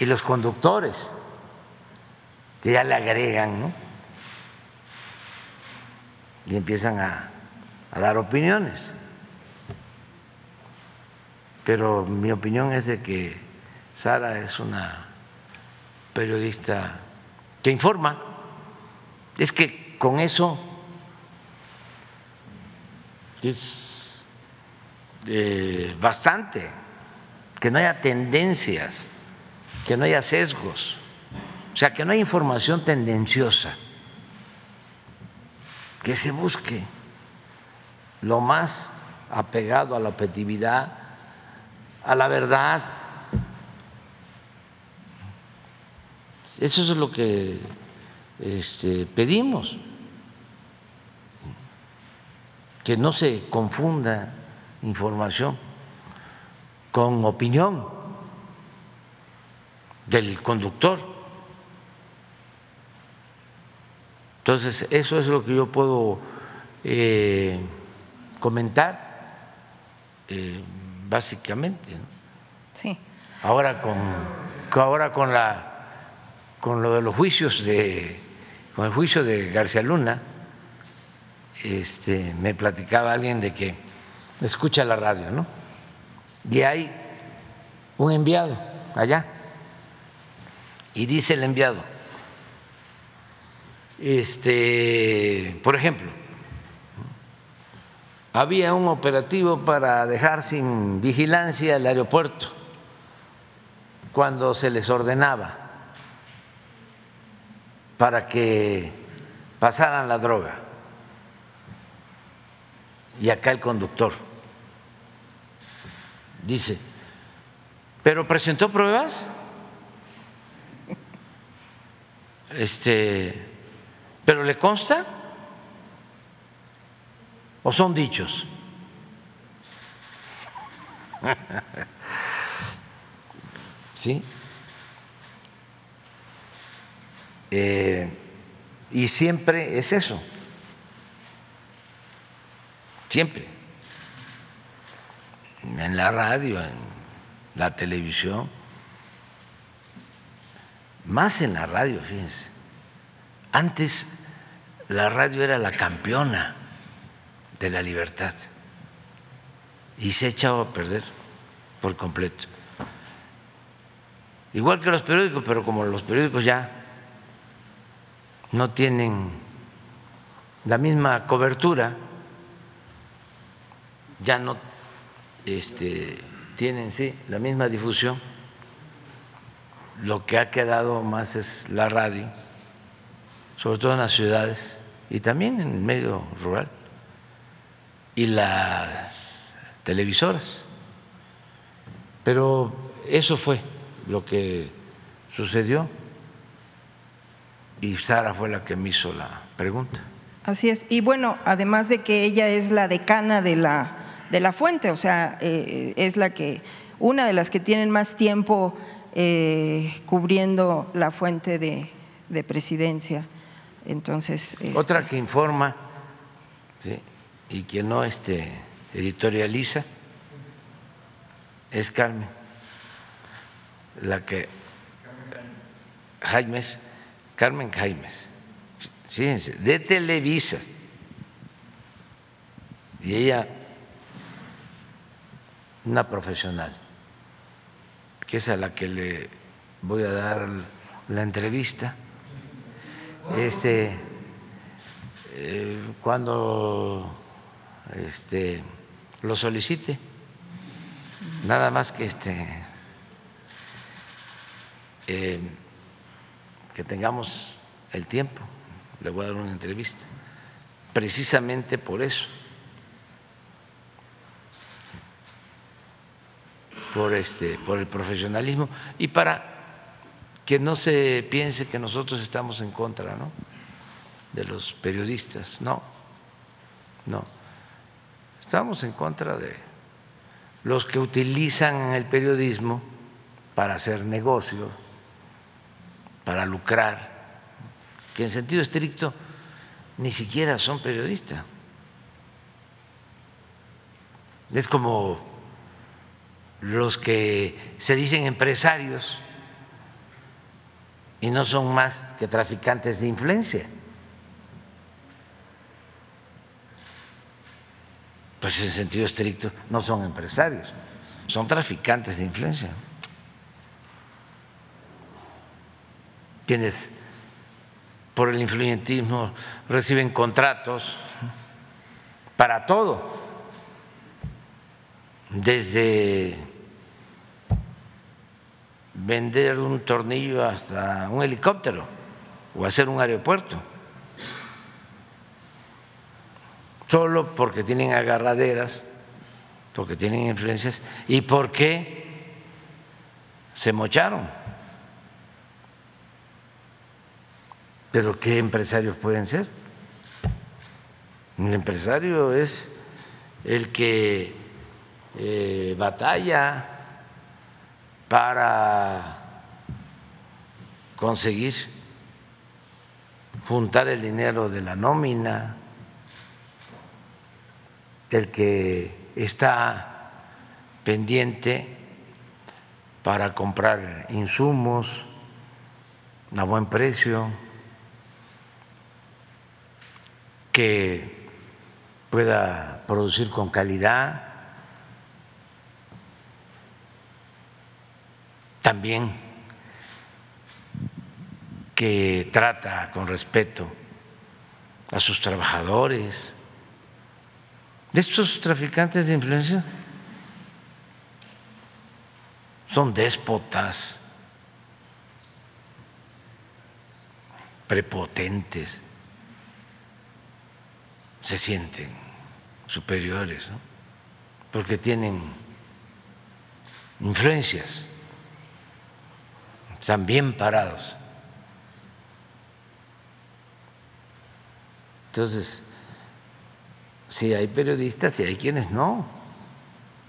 y los conductores que ya le agregan, ¿no?, y empiezan a dar opiniones. Pero mi opinión es de que Sara es una periodista que informa. Es que con eso es bastante, que no haya tendencias, que no haya sesgos, o sea, que no haya información tendenciosa, que se busque lo más apegado a la objetividad, a la verdad. Eso es lo que pedimos, que no se confunda información con opinión del conductor. Entonces, eso es lo que yo puedo comentar básicamente, ¿no? Sí. Ahora con lo de los juicios con el juicio de García Luna, me platicaba alguien de que escucha la radio, ¿no? Y hay un enviado allá y dice el enviado, por ejemplo, había un operativo para dejar sin vigilancia el aeropuerto cuando se les ordenaba para que pasaran la droga. Y acá el conductor dice, ¿pero presentó pruebas? ¿Pero le consta? ¿O son dichos? ¿Sí? Y siempre es eso, siempre, en la radio, en la televisión, más en la radio, fíjense. Antes la radio era la campeona de la libertad y se ha echado a perder por completo. Igual que los periódicos, pero como los periódicos ya no tienen la misma cobertura, ya no tienen la misma difusión, lo que ha quedado más es la radio, sobre todo en las ciudades y también en el medio rural, y las televisoras. Pero eso fue lo que sucedió y Sara fue la que me hizo la pregunta. Así es. Y bueno, además de que ella es la decana de la fuente, o sea, es una de las que tienen más tiempo cubriendo la fuente de presidencia. Entonces, otra que informa, ¿sí?, y que no editorializa es Carmen, Carmen Jaimes, fíjense, de Televisa, y ella una profesional, que es a la que le voy a dar la entrevista cuando lo solicite, nada más que que tengamos el tiempo, le voy a dar una entrevista, precisamente por eso, por el profesionalismo y para que no se piense que nosotros estamos en contra, ¿no?, de los periodistas. No, estamos en contra de los que utilizan el periodismo para hacer negocios, para lucrar, que en sentido estricto ni siquiera son periodistas. Es como los que se dicen empresarios y no son más que traficantes de influencia. pues en sentido estricto no son empresarios, son traficantes de influencia, quienes por el influyentismo reciben contratos para todo, desde vender un tornillo hasta un helicóptero o hacer un aeropuerto, solo porque tienen agarraderas, porque tienen influencias y porque se mocharon. Pero ¿qué empresarios pueden ser? El empresario es el que batalla para conseguir juntar el dinero de la nómina, el que está pendiente para comprar insumos a buen precio, que pueda producir con calidad, también que trata con respeto a sus trabajadores. De estos traficantes de influencia son déspotas, prepotentes, se sienten superiores, ¿no? Porque tienen influencias, están bien parados. Entonces, sí hay periodistas y hay quienes no,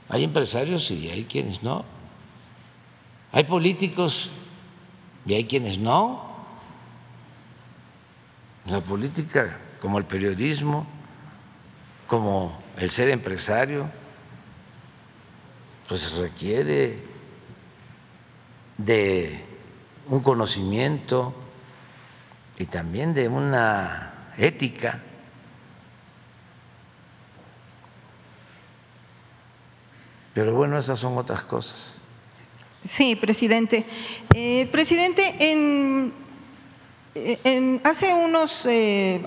hay empresarios y hay quienes no, hay políticos y hay quienes no. La política, como el periodismo, como el ser empresario, pues requiere de un conocimiento y también de una ética. Pero bueno, esas son otras cosas. Sí, presidente. Presidente, hace unos,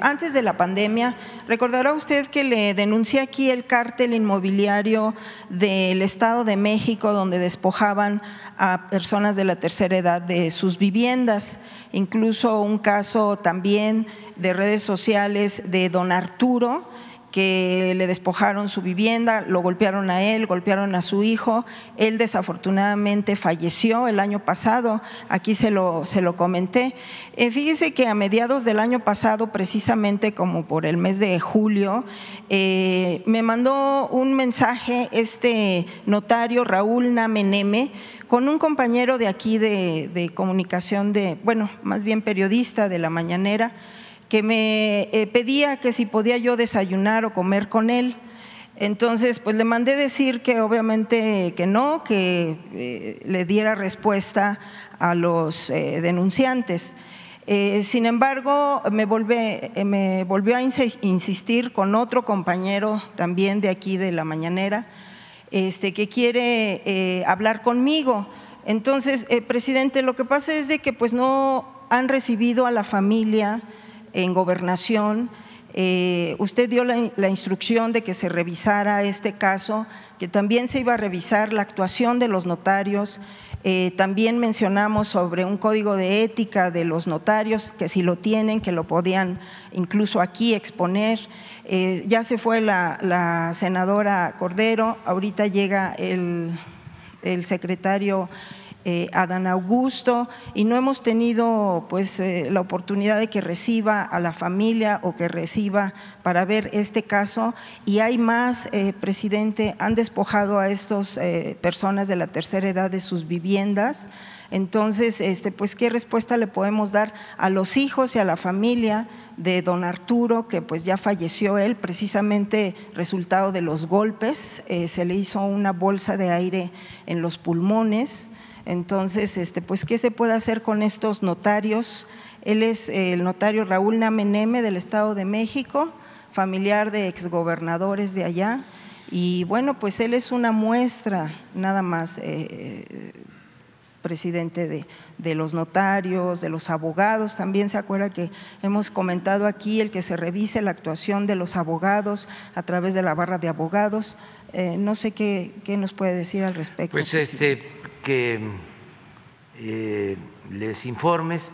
antes de la pandemia, recordará usted que le denuncié aquí el cártel inmobiliario del Estado de México, donde despojaban a personas de la tercera edad de sus viviendas, incluso un caso también de redes sociales de don Arturo, que le despojaron su vivienda, lo golpearon a él, golpearon a su hijo. Él desafortunadamente falleció el año pasado, aquí se lo comenté. Fíjese que a mediados del año pasado, precisamente como por el mes de julio, me mandó un mensaje este notario Raúl Nameneme con un compañero de aquí de comunicación, más bien periodista de La Mañanera, que me pedía que si podía yo desayunar o comer con él. Entonces, pues le mandé decir que obviamente que no, que le diera respuesta a los denunciantes. Sin embargo, me volvió a insistir con otro compañero también de aquí de La Mañanera, que quiere hablar conmigo. Entonces, presidente, lo que pasa es de que pues no han recibido a la familia en Gobernación. Usted dio la instrucción de que se revisara este caso, que también se iba a revisar la actuación de los notarios. También mencionamos sobre un código de ética de los notarios, que si lo tienen, que lo podían incluso aquí exponer. Ya se fue la senadora Cordero, ahorita llega el secretario Adán Augusto, y no hemos tenido pues la oportunidad de que reciba a la familia o que reciba para ver este caso. Y hay más, presidente, han despojado a estas personas de la tercera edad de sus viviendas. Entonces, pues qué respuesta le podemos dar a los hijos y a la familia de don Arturo, que pues ya falleció él precisamente resultado de los golpes, se le hizo una bolsa de aire en los pulmones. Entonces, pues ¿qué se puede hacer con estos notarios? Él es el notario Raúl Nameneme del Estado de México, familiar de exgobernadores de allá, Y bueno, pues él es una muestra nada más, presidente, de los notarios, de los abogados. También se acuerda que hemos comentado aquí el que se revise la actuación de los abogados a través de la barra de abogados. No sé qué nos puede decir al respecto. Pues que les informes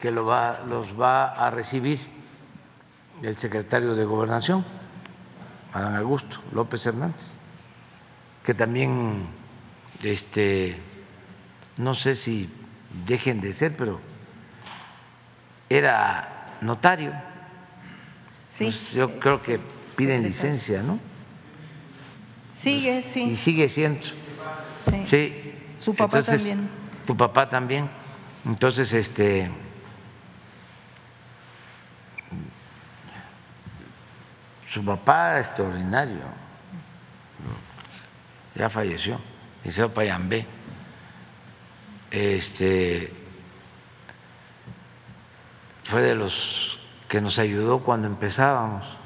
que los va a recibir el secretario de Gobernación, Adán Augusto López Hernández, que también no sé si dejen de ser, pero era notario. Sí. Pues yo creo que piden licencia, ¿no? Sigue, sí. Y sigue siendo. Sí. Sí. Su papá Entonces, también. Tu papá también. Entonces, su papá extraordinario, ya falleció, Liceo Payambé. Fue de los que nos ayudó cuando empezábamos.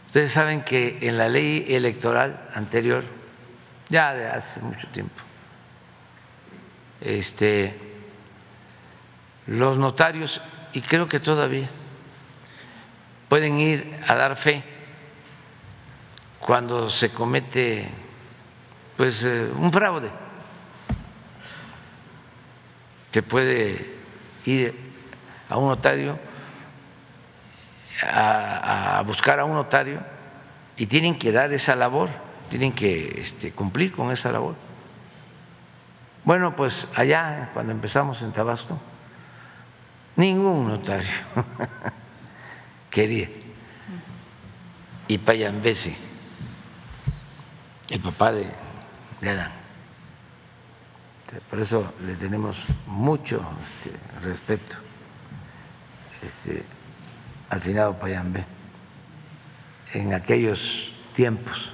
Ustedes saben que en la ley electoral anterior, ya de hace mucho tiempo, los notarios, y creo que todavía, pueden ir a dar fe cuando se comete pues un fraude. Se puede ir a un notario, a buscar a un notario, y tienen que dar esa labor, tienen que cumplir con esa labor. Bueno, pues allá cuando empezamos en Tabasco, ningún notario quería. Y Payambé sí, el papá de Adán. Por eso le tenemos mucho respeto al finado Payambé en aquellos tiempos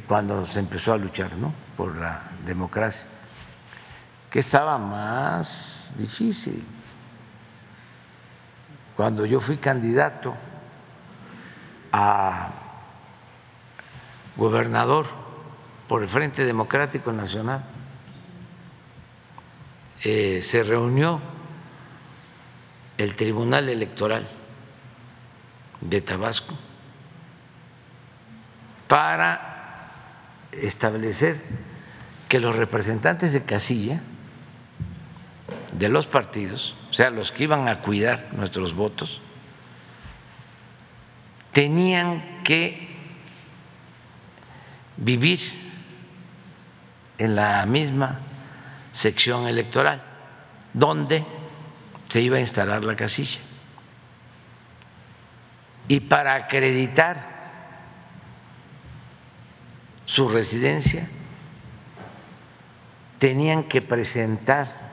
cuando se empezó a luchar, ¿no?, por la democracia, que estaba más difícil. Cuando yo fui candidato a gobernador por el Frente Democrático Nacional, se reunió el Tribunal Electoral de Tabasco para establecer que los representantes de casilla de los partidos, o sea, los que iban a cuidar nuestros votos, tenían que vivir en la misma sección electoral donde se iba a instalar la casilla. Y para acreditar su residencia tenían que presentar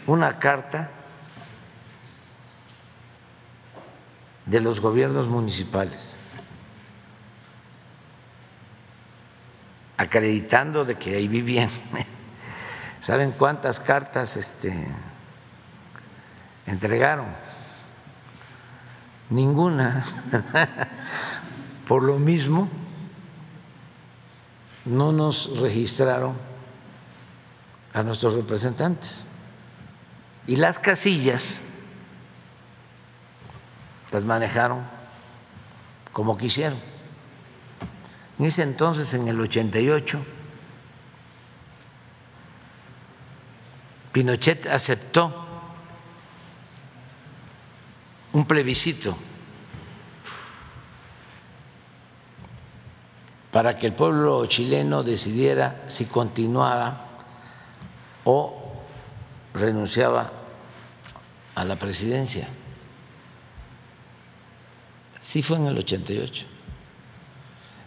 una carta de los gobiernos municipales acreditando de que ahí vivían. ¿Saben cuántas cartas entregaron? Ninguna. Por lo mismo, no nos registraron a nuestros representantes. Y las casillas las manejaron como quisieron. En ese entonces, en el 88, Pinochet aceptó un plebiscito para que el pueblo chileno decidiera si continuaba o renunciaba a la presidencia. Sí fue en el 88.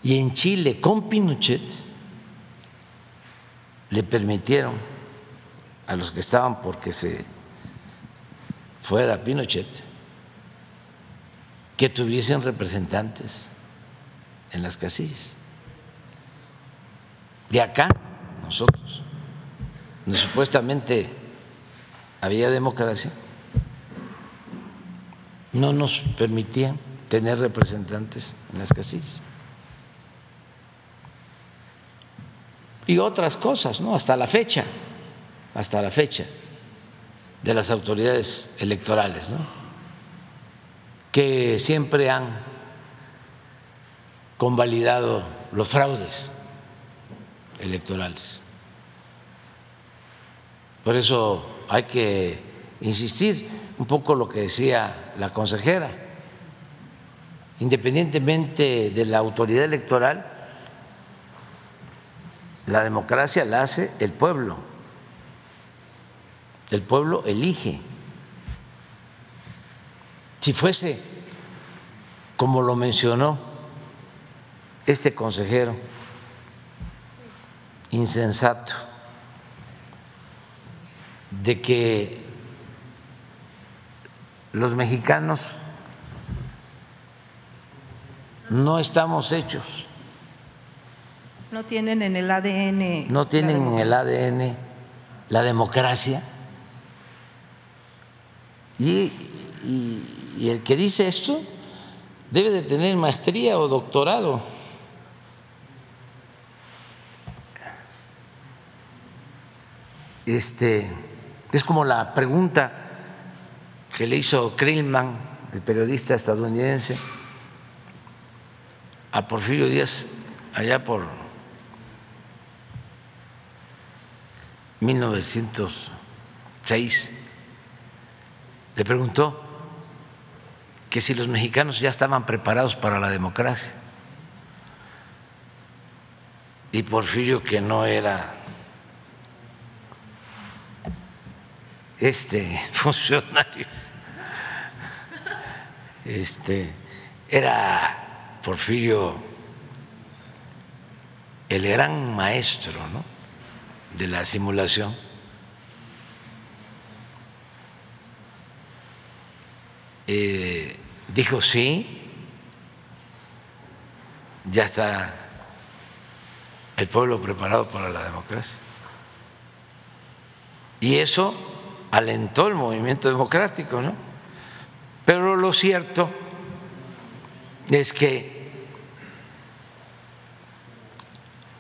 Y en Chile, con Pinochet, le permitieron a los que estaban porque se fuera Pinochet que tuviesen representantes en las casillas. De acá, nosotros, donde supuestamente había democracia, no nos permitían tener representantes en las casillas. Y otras cosas, ¿no? Hasta la fecha de las autoridades electorales, ¿no? Que siempre han convalidado los fraudes electorales. Por eso hay que insistir un poco lo que decía la consejera. Independientemente de la autoridad electoral, la democracia la hace el pueblo. El pueblo elige. Si fuese como lo mencionó este consejero insensato, de que los mexicanos no estamos hechos, no tienen en el ADN, no tienen en el ADN la democracia, y el que dice esto debe de tener maestría o doctorado. Es como la pregunta que le hizo Krillman, el periodista estadounidense, a Porfirio Díaz allá por 1906. Le preguntó que si los mexicanos ya estaban preparados para la democracia. Y Porfirio, que no era funcionario, era Porfirio el gran maestro, ¿no?, de la simulación. Dijo sí, ya está el pueblo preparado para la democracia. Y eso alentó el movimiento democrático, ¿no? Pero lo cierto es que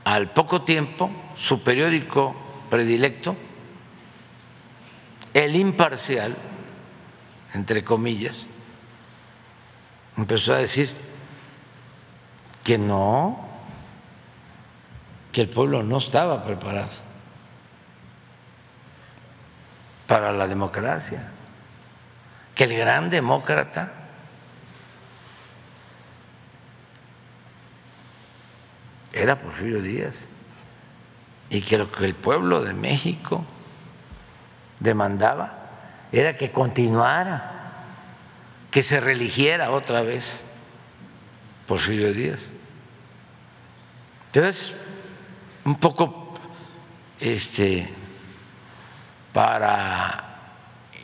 al poco tiempo su periódico predilecto, El Imparcial, entre comillas, empezó a decir que no, que el pueblo no estaba preparado para la democracia, que el gran demócrata era Porfirio Díaz y que lo que el pueblo de México demandaba era que continuara, que se reeligiera otra vez Porfirio Díaz. Entonces, un poco para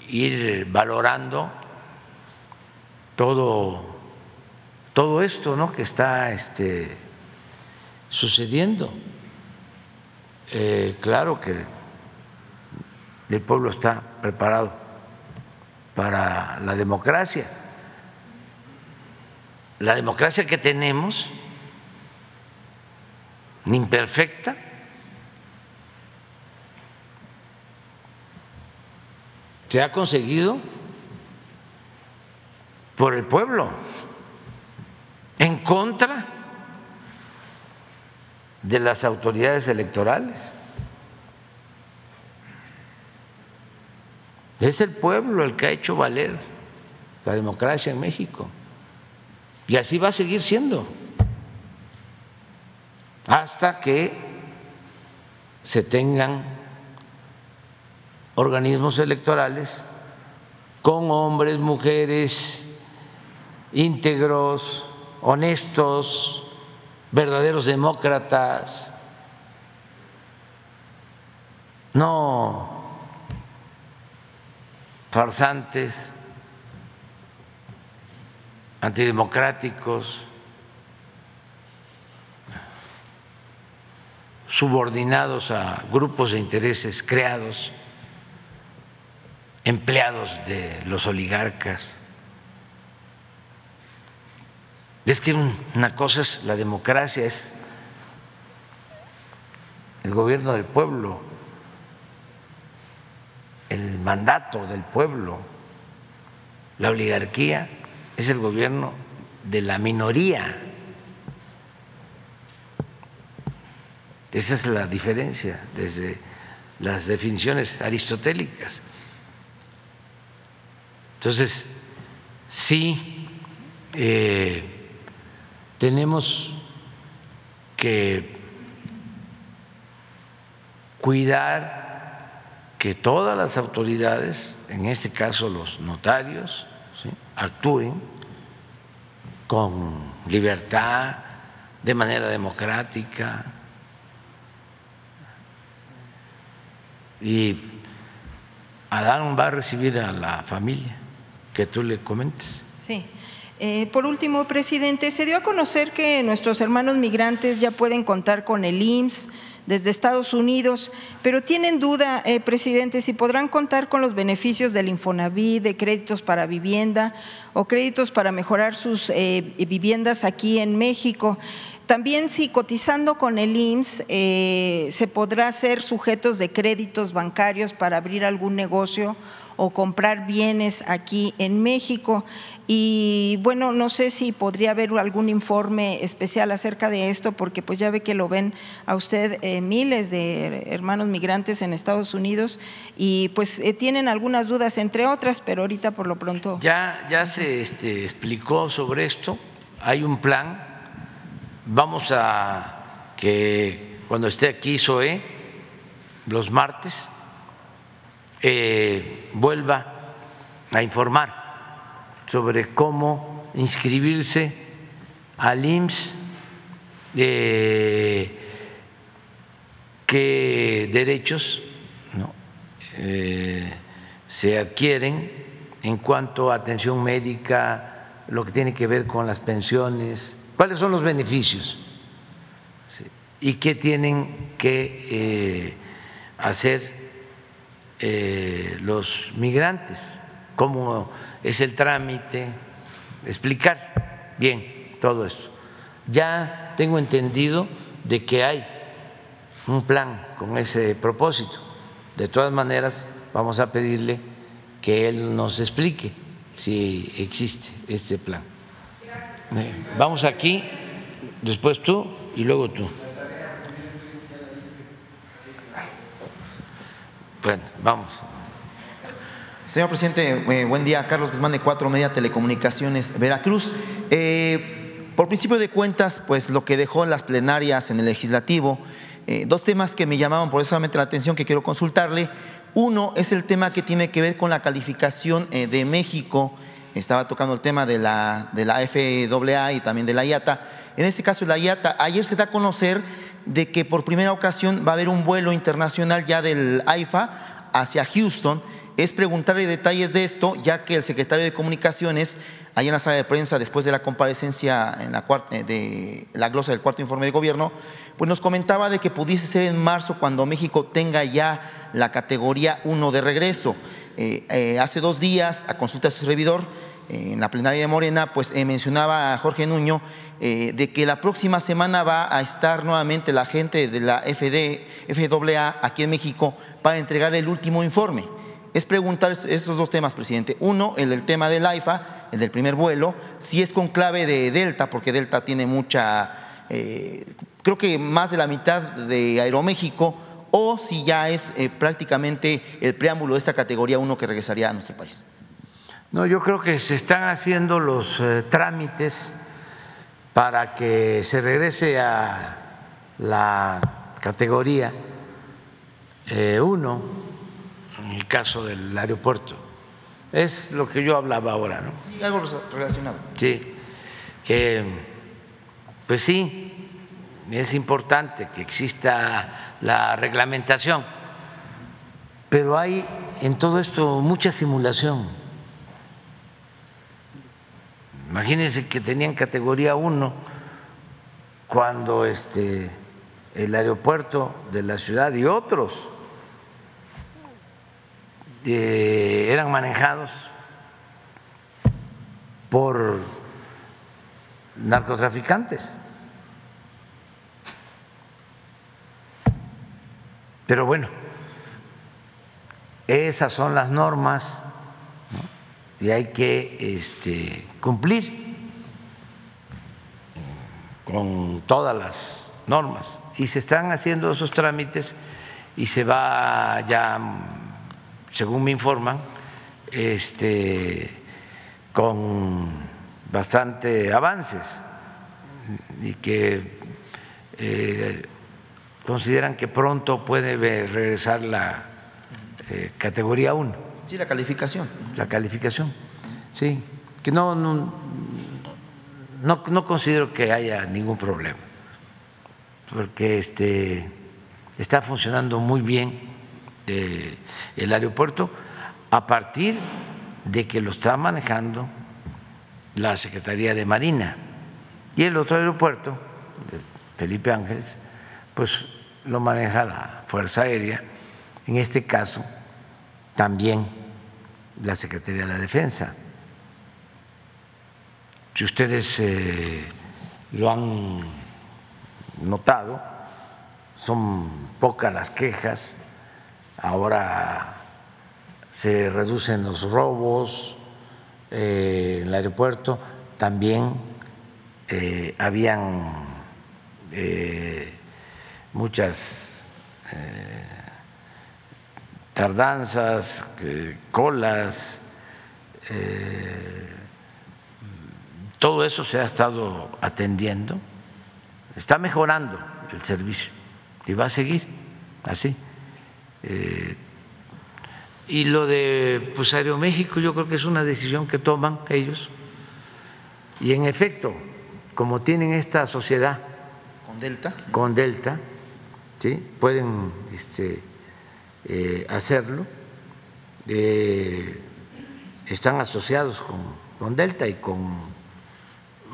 ir valorando todo esto, ¿no?, que está sucediendo. Claro que el pueblo está preparado para la democracia que tenemos, imperfecta, se ha conseguido por el pueblo, en contra de las autoridades electorales. Es el pueblo el que ha hecho valer la democracia en México, y así va a seguir siendo hasta que se tengan organismos electorales con hombres, mujeres íntegros, honestos, verdaderos demócratas, no farsantes, antidemocráticos, subordinados a grupos de intereses creados, empleados de los oligarcas. Es que una cosa es la democracia, es el gobierno del pueblo, el mandato del pueblo. La oligarquía es el gobierno de la minoría. Esa es la diferencia desde las definiciones aristotélicas. Entonces, sí, tenemos que cuidar que todas las autoridades, en este caso los notarios, ¿sí?, actúen con libertad, de manera democrática. Y Adán va a recibir a la familia que tú le comentes. Sí. Por último, presidente, se dio a conocer que nuestros hermanos migrantes ya pueden contar con el IMSS desde Estados Unidos, pero tienen duda, presidente, si podrán contar con los beneficios del Infonavit, de créditos para vivienda o créditos para mejorar sus viviendas aquí en México. También si cotizando con el IMSS se podrá ser sujetos de créditos bancarios para abrir algún negocio o comprar bienes aquí en México. Y bueno, no sé si podría haber algún informe especial acerca de esto, porque pues ya ve que lo ven a usted miles de hermanos migrantes en Estados Unidos y pues tienen algunas dudas, entre otras, pero ahorita por lo pronto… Ya se explicó sobre esto, hay un plan. Vamos a que cuando esté aquí Zoé, los martes, vuelva a informar sobre cómo inscribirse al IMSS, qué derechos, ¿no?, se adquieren en cuanto a atención médica, lo que tiene que ver con las pensiones, cuáles son los beneficios, ¿sí?, y qué tienen que hacer los migrantes, cómo es el trámite, explicar bien todo esto. Ya tengo entendido de que hay un plan con ese propósito. De todas maneras, vamos a pedirle que él nos explique si existe este plan. Vamos aquí, después tú y luego tú. Bueno, vamos. Señor presidente, buen día. Carlos Guzmán de 4 Media Telecomunicaciones, Veracruz. Por principio de cuentas, pues lo que dejó las plenarias en el legislativo, dos temas que me llamaban poderosamente la atención que quiero consultarle. Uno es el tema que tiene que ver con la calificación de México. Estaba tocando el tema de la FAA y también de la IATA. En este caso, la IATA, ayer se da a conocer de que por primera ocasión va a haber un vuelo internacional ya del AIFA hacia Houston. Es preguntarle detalles de esto, ya que el secretario de Comunicaciones, allá en la sala de prensa, después de la comparecencia en de la glosa del cuarto informe de gobierno, pues nos comentaba de que pudiese ser en marzo cuando México tenga ya la categoría 1 de regreso. Hace 2 días, a consulta de su servidor, en la plenaria de Morena, pues mencionaba a Jorge Nuño de que la próxima semana va a estar nuevamente la gente de la FAA aquí en México para entregar el último informe. Es preguntar esos dos temas, presidente. Uno, el del tema del AIFA, el del primer vuelo, si es con clave de Delta, porque Delta tiene mucha, creo que más de la mitad de Aeroméxico, o si ya es prácticamente el preámbulo de esta categoría 1 que regresaría a nuestro país. No, yo creo que se están haciendo los trámites para que se regrese a la categoría 1, en el caso del aeropuerto. Es lo que yo hablaba ahora, ¿no? Sí, algo relacionado. Sí, que pues sí, es importante que exista la reglamentación, pero hay en todo esto mucha simulación. Imagínense que tenían categoría 1 cuando el aeropuerto de la ciudad y otros eran manejados por narcotraficantes. Pero bueno, esas son las normas, ¿no? Y hay que cumplir con todas las normas. Y se están haciendo esos trámites y se va ya, según me informan, con bastante avances y que consideran que pronto puede regresar la categoría 1. Sí, la calificación. La calificación, sí, que no considero que haya ningún problema, porque está funcionando muy bien el aeropuerto a partir de que lo está manejando la Secretaría de Marina, y el otro aeropuerto, Felipe Ángeles, pues lo maneja la Fuerza Aérea, en este caso también la Secretaría de la Defensa. Si ustedes lo han notado, son pocas las quejas, ahora se reducen los robos en el aeropuerto, también habían muchas tardanzas, colas, todo eso se ha estado atendiendo, está mejorando el servicio y va a seguir así. Y lo de Aeroméxico yo creo que es una decisión que toman ellos, y en efecto, como tienen esta sociedad con Delta, ¿sí? Pueden hacerlo, están asociados con Delta y con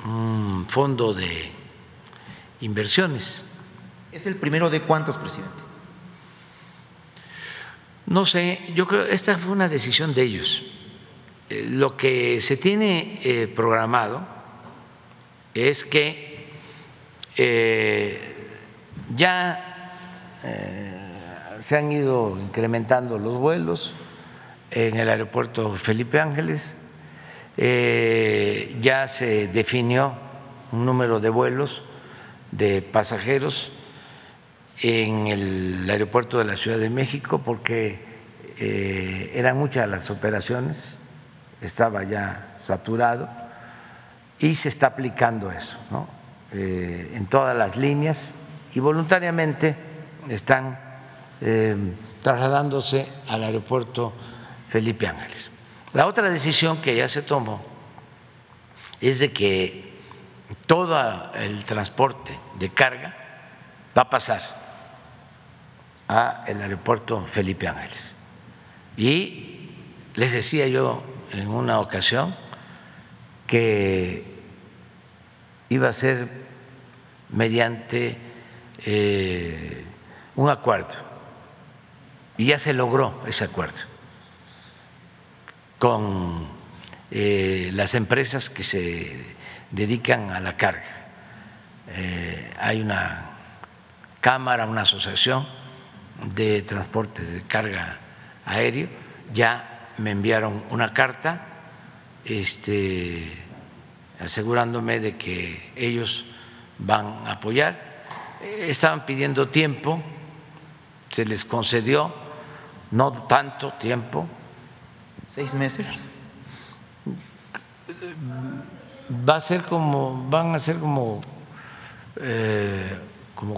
un fondo de inversiones. ¿Es el primero de cuántos, presidente? No sé, yo creo que esta fue una decisión de ellos. Lo que se tiene programado es que ya se han ido incrementando los vuelos en el aeropuerto Felipe Ángeles, ya se definió un número de vuelos de pasajeros en el aeropuerto de la Ciudad de México, porque eran muchas las operaciones, estaba ya saturado y se está aplicando eso, ¿no? En todas las líneas, y voluntariamente están trasladándose al aeropuerto Felipe Ángeles. La otra decisión que ya se tomó es de que todo el transporte de carga va a pasar al aeropuerto Felipe Ángeles. Y les decía yo en una ocasión que iba a ser mediante un acuerdo, y ya se logró ese acuerdo con las empresas que se dedican a la carga. Hay una cámara, una asociación de transportes de carga aéreo, ya me enviaron una carta asegurándome de que ellos van a apoyar. Estaban pidiendo tiempo, se les concedió, no tanto tiempo. 6 meses. Van a ser como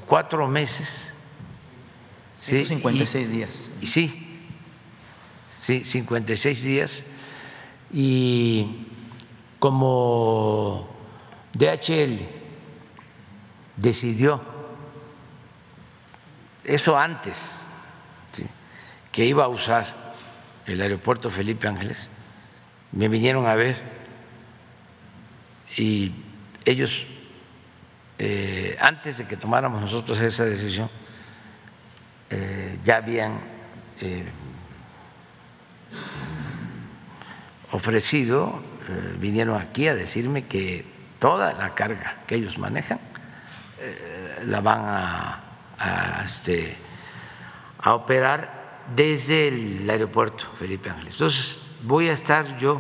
4 meses. 156 días. Y sí, 56 días. Y como DHL decidió eso antes, ¿sí?, que iba a usar el aeropuerto Felipe Ángeles, me vinieron a ver y ellos, antes de que tomáramos nosotros esa decisión, ya habían ofrecido, vinieron aquí a decirme que toda la carga que ellos manejan la van a operar desde el aeropuerto Felipe Ángeles. Entonces voy a estar yo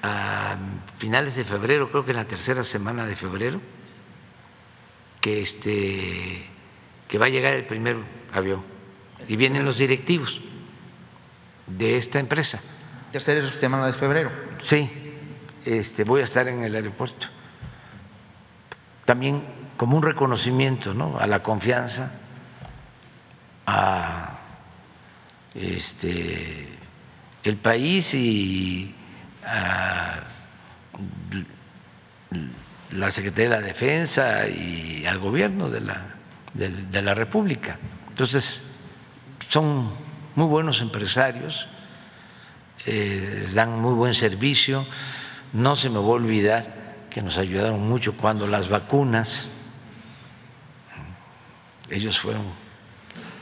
a finales de febrero, creo que en la tercera semana de febrero, que va a llegar el primer avión y vienen los directivos de esta empresa. Tercera semana de febrero. Sí, voy a estar en el aeropuerto. También como un reconocimiento, ¿no?, a la confianza, a el país y a la Secretaría de la Defensa y al gobierno de la República. Entonces, son muy buenos empresarios, dan muy buen servicio. No se me va a olvidar que nos ayudaron mucho cuando las vacunas, ellos fueron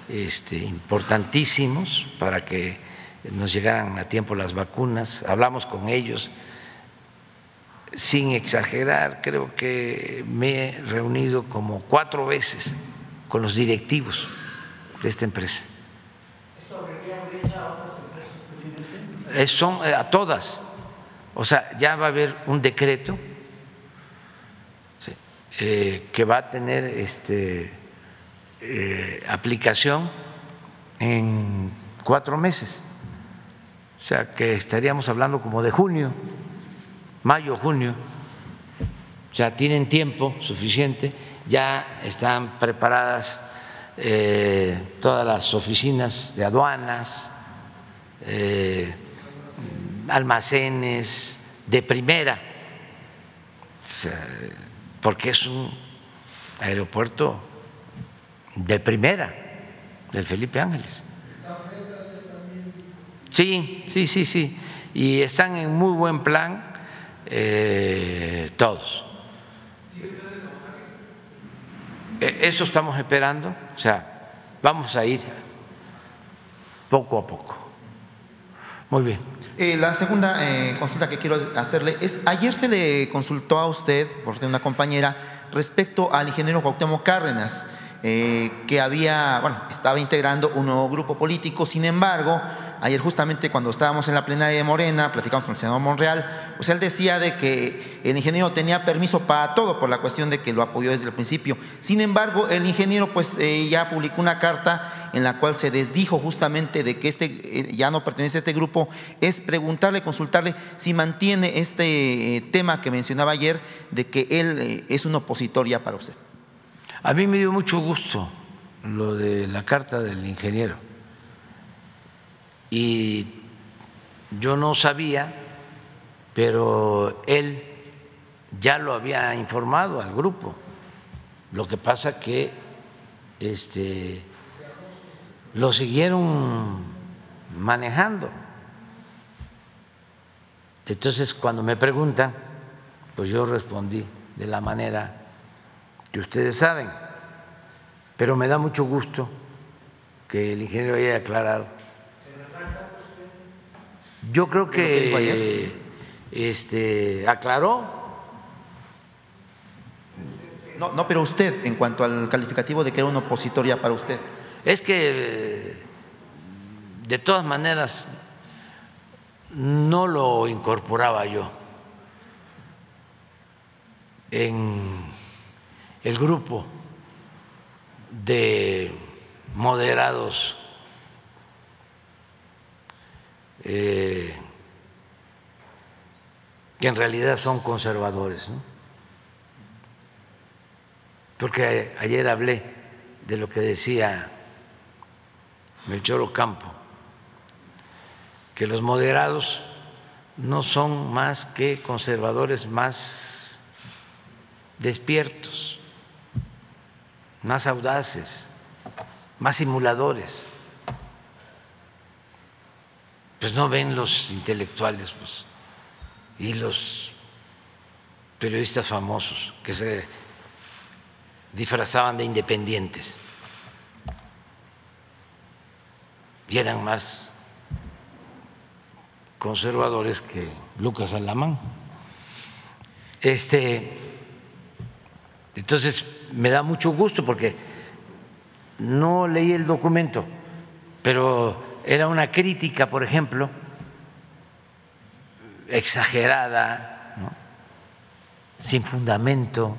importantísimos para que nos llegaran a tiempo las vacunas. Hablamos con ellos, sin exagerar, creo que me he reunido como 4 veces con los directivos de esta empresa. ¿Eso abriría brecha a otras empresas, presidente? Son a todas. O sea, ya va a haber un decreto que va a tener aplicación en 4 meses. O sea, que estaríamos hablando como de junio, mayo, junio. O sea, tienen tiempo suficiente, ya están preparadas todas las oficinas de aduanas, almacenes de primera, o sea, porque es un aeropuerto de primera, del Felipe Ángeles. Sí, y están en muy buen plan todos. Eso estamos esperando, o sea, vamos a ir poco a poco. Muy bien. La segunda consulta que quiero hacerle es, ayer se le consultó a usted, por una compañera, respecto al ingeniero Cuauhtémoc Cárdenas, que estaba integrando un nuevo grupo político. Sin embargo, ayer justamente cuando estábamos en la plenaria de Morena, platicamos con el senador Monreal, pues él decía de que el ingeniero tenía permiso para todo por la cuestión de que lo apoyó desde el principio. Sin embargo, el ingeniero ya publicó una carta en la cual se desdijo justamente de que ya no pertenece a este grupo. Es preguntarle, consultarle si mantiene este tema que mencionaba ayer de que él es un opositor ya para usted. A mí me dio mucho gusto lo de la carta del ingeniero y yo no sabía, pero él ya lo había informado al grupo. Lo que pasa que lo siguieron manejando. Entonces, cuando me preguntan, pues yo respondí de la manera que ustedes saben, pero me da mucho gusto que el ingeniero haya aclarado. Yo creo que aclaró. No, pero usted, en cuanto al calificativo de que era un opositor ya para usted. Es que de todas maneras no lo incorporaba yo en el grupo de moderados que en realidad son conservadores, ¿no? Porque ayer hablé de lo que decía Melchor Ocampo, que los moderados no son más que conservadores más despiertos, más audaces, más simuladores. Pues no ven los intelectuales, pues, y los periodistas famosos que se disfrazaban de independientes y eran más conservadores que Lucas Alamán. Entonces me da mucho gusto porque no leí el documento, pero era una crítica, por ejemplo, exagerada, ¿no?, sin fundamento,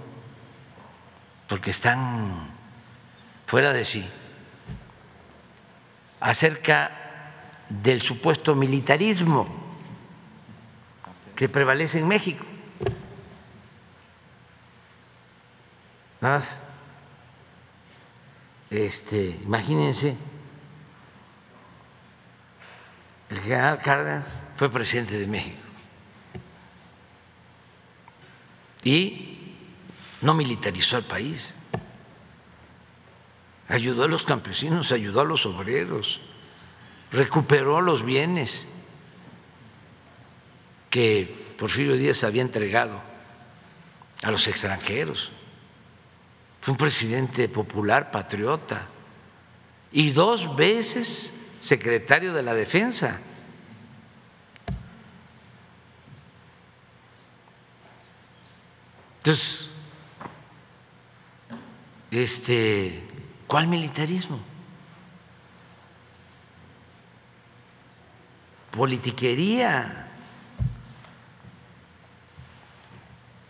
porque están fuera de sí, acerca del supuesto militarismo que prevalece en México. Nada más, imagínense, el general Cárdenas fue presidente de México y no militarizó al país, ayudó a los campesinos, ayudó a los obreros, recuperó los bienes que Porfirio Díaz había entregado a los extranjeros. Fue un presidente popular, patriota, y 2 veces secretario de la Defensa. Entonces, ¿cuál militarismo? Politiquería.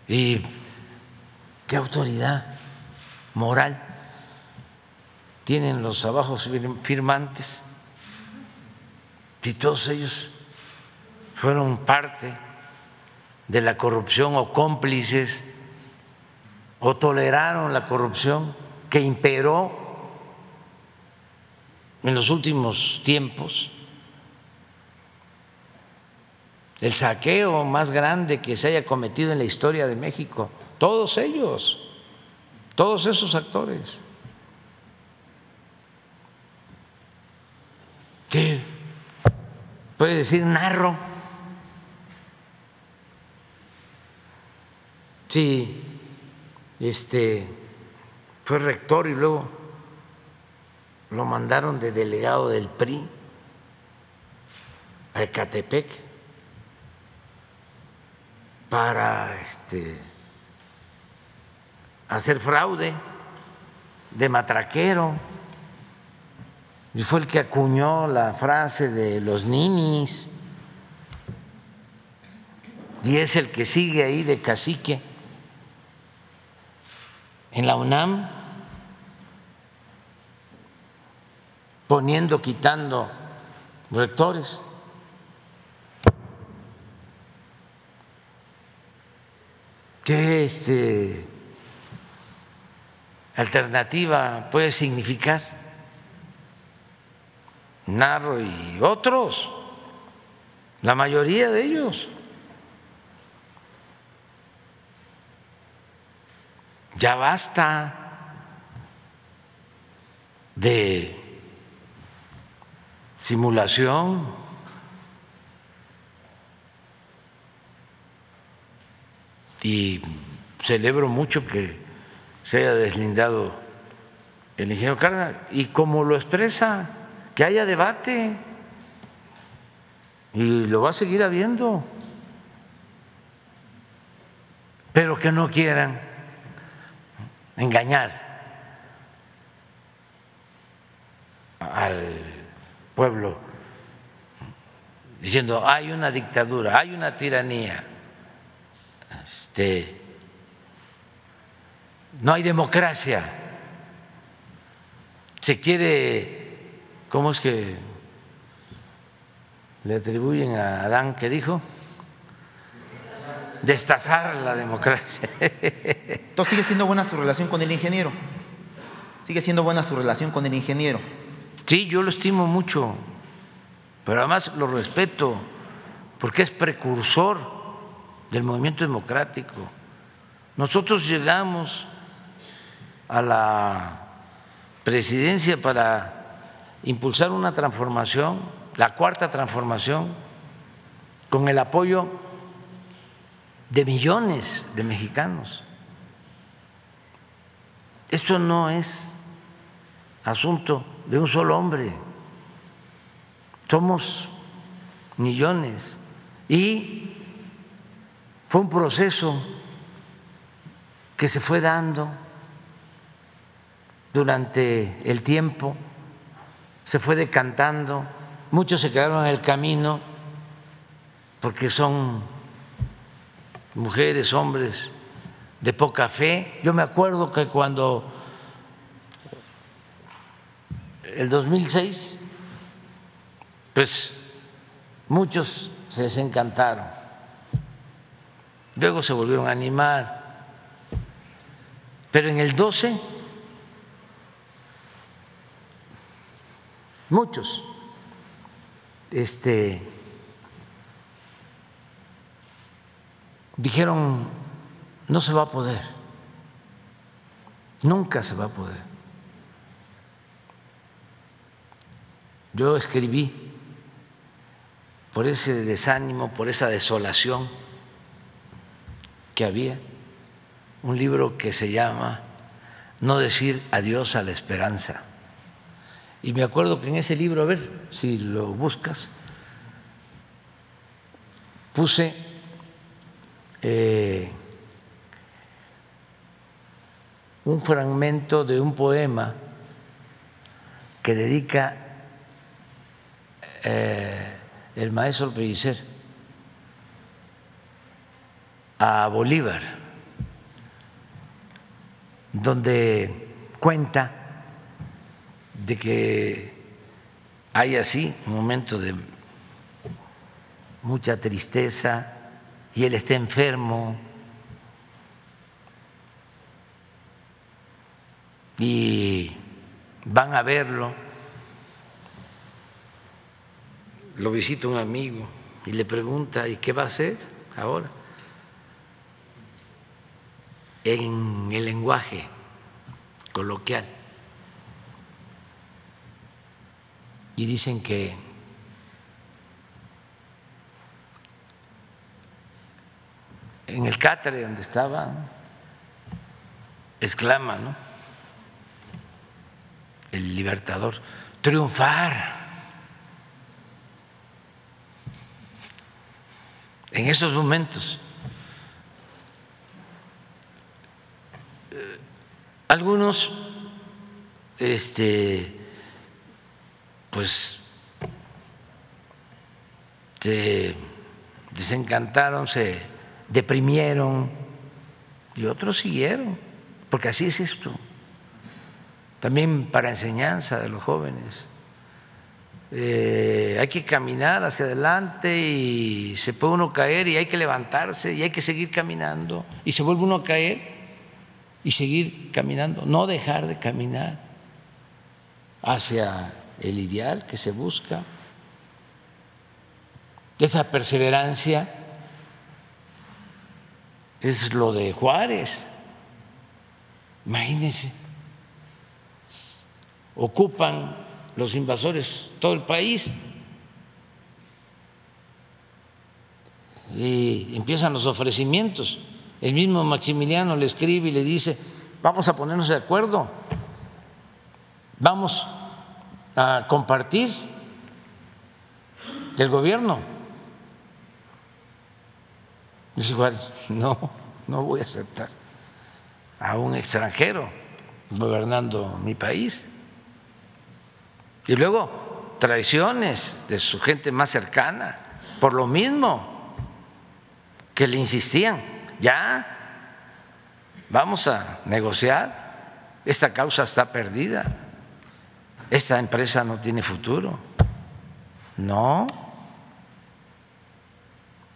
¿Y qué autoridad moral tienen los abajo firmantes si todos ellos fueron parte de la corrupción o cómplices o toleraron la corrupción que imperó en los últimos tiempos? El saqueo más grande que se haya cometido en la historia de México, todos ellos, todos esos actores. ¿Qué puede decir Narro? Sí, fue rector y luego lo mandaron de delegado del PRI a Ecatepec para hacer fraude de matraquero, y fue el que acuñó la frase de los ninis, y es el que sigue ahí de cacique en la UNAM, poniendo, quitando rectores. ¿Qué alternativa puede significar Narro y otros? La mayoría de ellos. Ya basta de simulación. Y celebro mucho que se haya deslindado el ingeniero Cárdenas, y como lo expresa, que haya debate, y lo va a seguir habiendo, pero que no quieran engañar al pueblo diciendo hay una dictadura, hay una tiranía, no hay democracia, se quiere, ¿cómo es que le atribuyen a Adán que dijo? Destazar la democracia. Entonces, ¿sigue siendo buena su relación con el ingeniero? ¿Sigue siendo buena su relación con el ingeniero? Sí, yo lo estimo mucho, pero además lo respeto porque es precursor del movimiento democrático. Nosotros llegamos a la presidencia para impulsar una transformación, la cuarta transformación, con el apoyo de millones de mexicanos. Esto no es asunto de un solo hombre, somos millones, y fue un proceso que se fue dando durante el tiempo, se fue decantando, muchos se quedaron en el camino porque son mujeres, hombres de poca fe. Yo me acuerdo que cuando el 2006, pues muchos se desencantaron, luego se volvieron a animar, pero en el 12 muchos dijeron: no se va a poder, nunca se va a poder. Yo escribí por ese desánimo, por esa desolación que había, un libro que se llama No decir adiós a la esperanza. Y me acuerdo que en ese libro, a ver si lo buscas, puse un fragmento de un poema que dedica el maestro Pellicer a Bolívar, donde cuenta de que hay así un momento de mucha tristeza y él está enfermo y van a verlo, lo visita un amigo y le pregunta: ¿y qué va a hacer ahora? En el lenguaje coloquial. Y dicen que en el catre donde estaba, exclama, ¿no?, el Libertador: triunfar. En esos momentos, algunos pues se desencantaron, se deprimieron, y otros siguieron, porque así es esto, también para enseñanza de los jóvenes. Hay que caminar hacia adelante y se puede uno caer y hay que levantarse y hay que seguir caminando, y se vuelve uno a caer y seguir caminando, no dejar de caminar hacia el ideal que se busca. Esa perseverancia es lo de Juárez. Imagínense, ocupan los invasores todo el país y empiezan los ofrecimientos. El mismo Maximiliano le escribe y le dice: vamos a ponernos de acuerdo, vamos a compartir el gobierno. Dice Juárez: no voy a aceptar a un extranjero gobernando mi país. Y luego traiciones de su gente más cercana, por lo mismo que le insistían: ya, vamos a negociar, esta causa está perdida, esta empresa no tiene futuro. No.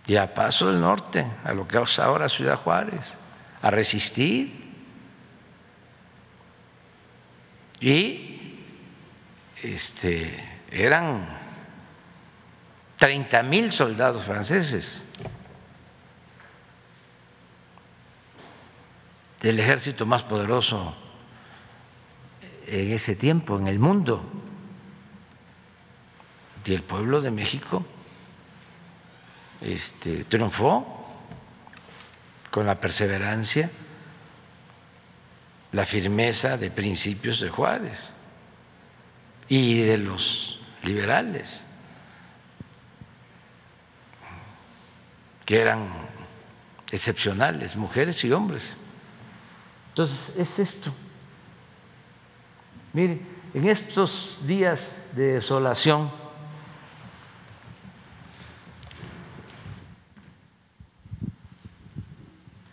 Y a Paso del Norte, a lo que es ahora Ciudad Juárez, a resistir. Y eran 30,000 soldados franceses, el ejército más poderoso en ese tiempo en el mundo. Y el pueblo de México triunfó con la perseverancia, la firmeza de principios de Juárez y de los liberales, que eran excepcionales, mujeres y hombres. Entonces, es esto. Mire, en estos días de desolación,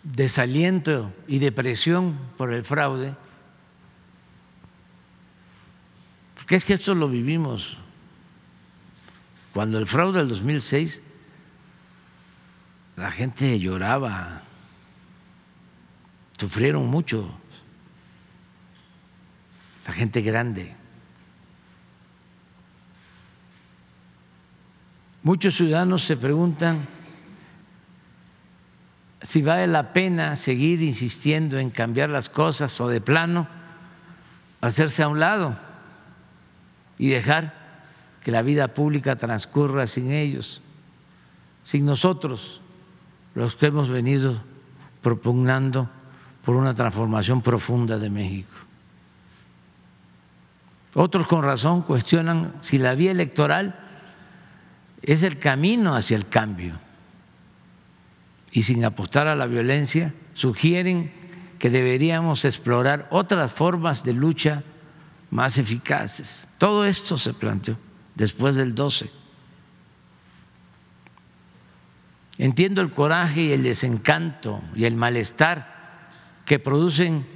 desaliento y depresión por el fraude, porque es que esto lo vivimos. Cuando el fraude del 2006, la gente lloraba, sufrieron mucho, la gente grande. Muchos ciudadanos se preguntan si vale la pena seguir insistiendo en cambiar las cosas o de plano hacerse a un lado y dejar que la vida pública transcurra sin ellos, sin nosotros, los que hemos venido propugnando por una transformación profunda de México. Otros con razón cuestionan si la vía electoral es el camino hacia el cambio y sin apostar a la violencia sugieren que deberíamos explorar otras formas de lucha más eficaces. Todo esto se planteó después del 12. Entiendo el coraje y el desencanto y el malestar que producen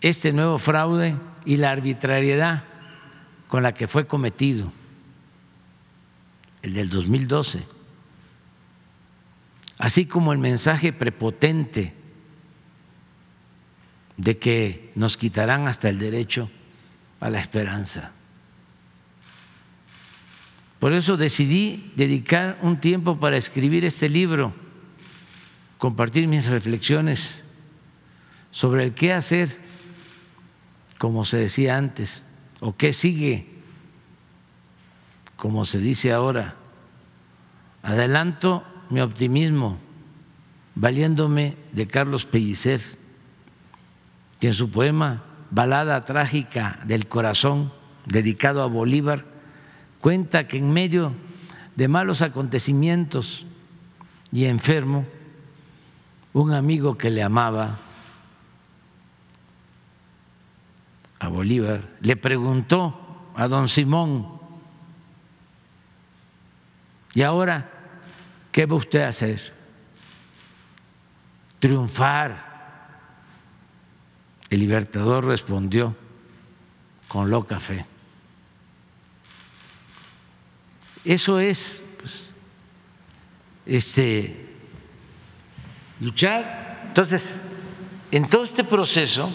este nuevo fraude y la arbitrariedad con la que fue cometido, el del 2012, así como el mensaje prepotente de que nos quitarán hasta el derecho a la esperanza. Por eso decidí dedicar un tiempo para escribir este libro, compartir mis reflexiones sobre el qué hacer, como se decía antes, o qué sigue, como se dice ahora. Adelanto mi optimismo valiéndome de Carlos Pellicer, que en su poema Balada Trágica del Corazón, dedicado a Bolívar, cuenta que en medio de malos acontecimientos y enfermo, un amigo que le amaba a Bolívar le preguntó a don Simón: ¿y ahora qué va usted a hacer? Triunfar. El Libertador respondió con loca fe. Eso es, pues, luchar. Entonces, en todo este proceso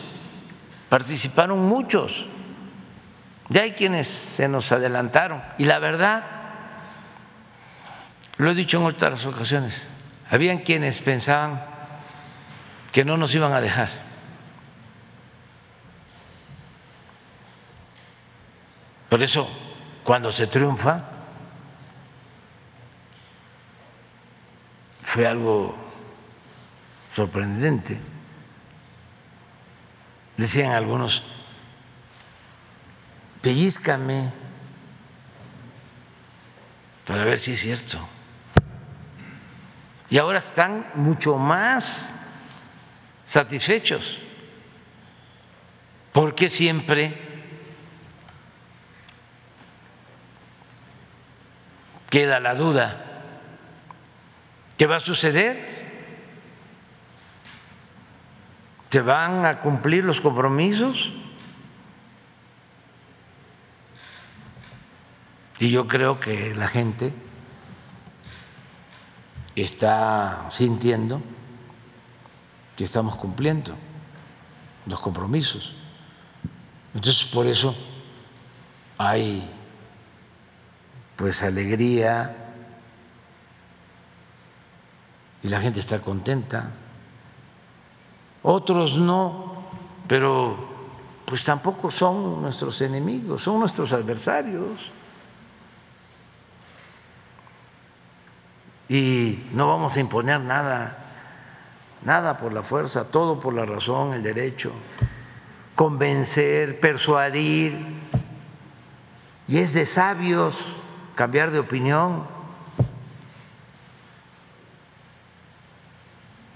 participaron muchos. Ya hay quienes se nos adelantaron. Y la verdad, lo he dicho en otras ocasiones, habían quienes pensaban que no nos iban a dejar. Por eso, cuando se triunfa, fue algo sorprendente. Decían algunos: pellízcame para ver si es cierto. Y ahora están mucho más satisfechos, porque siempre queda la duda: ¿qué va a suceder? ¿Se van a cumplir los compromisos? Y yo creo que la gente está sintiendo que estamos cumpliendo los compromisos. Entonces, por eso hay pues alegría y la gente está contenta. Otros no, pero pues tampoco son nuestros enemigos, son nuestros adversarios. Y no vamos a imponer nada por la fuerza, todo por la razón, el derecho, convencer, persuadir. Y es de sabios cambiar de opinión.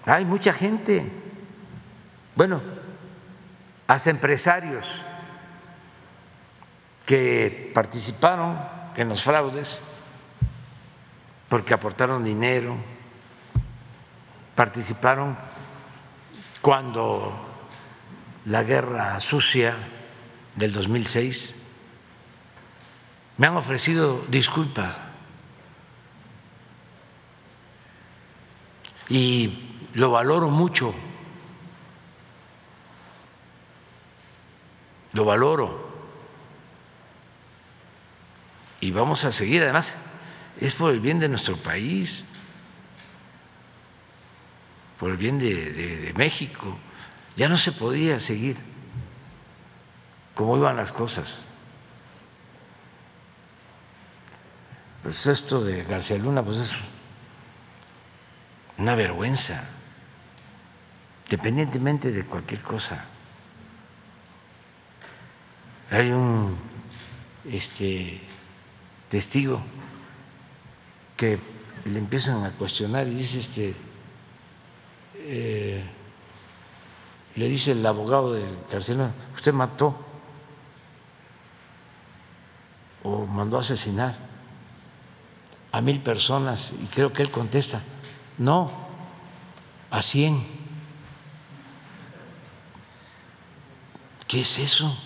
Hay mucha gente Bueno, hasta empresarios que participaron en los fraudes porque aportaron dinero, participaron cuando la guerra sucia del 2006, me han ofrecido disculpa y lo valoro mucho, lo valoro y vamos a seguir. Además, es por el bien de nuestro país, por el bien de México. Ya no se podía seguir como iban las cosas. Pues esto de García Luna, pues es una vergüenza, independientemente de cualquier cosa. Hay un testigo que le empiezan a cuestionar y dice le dice el abogado de García Luna: ¿usted mató o mandó a asesinar a 1000 personas? Y creo que él contesta: no, a 100. ¿Qué es eso?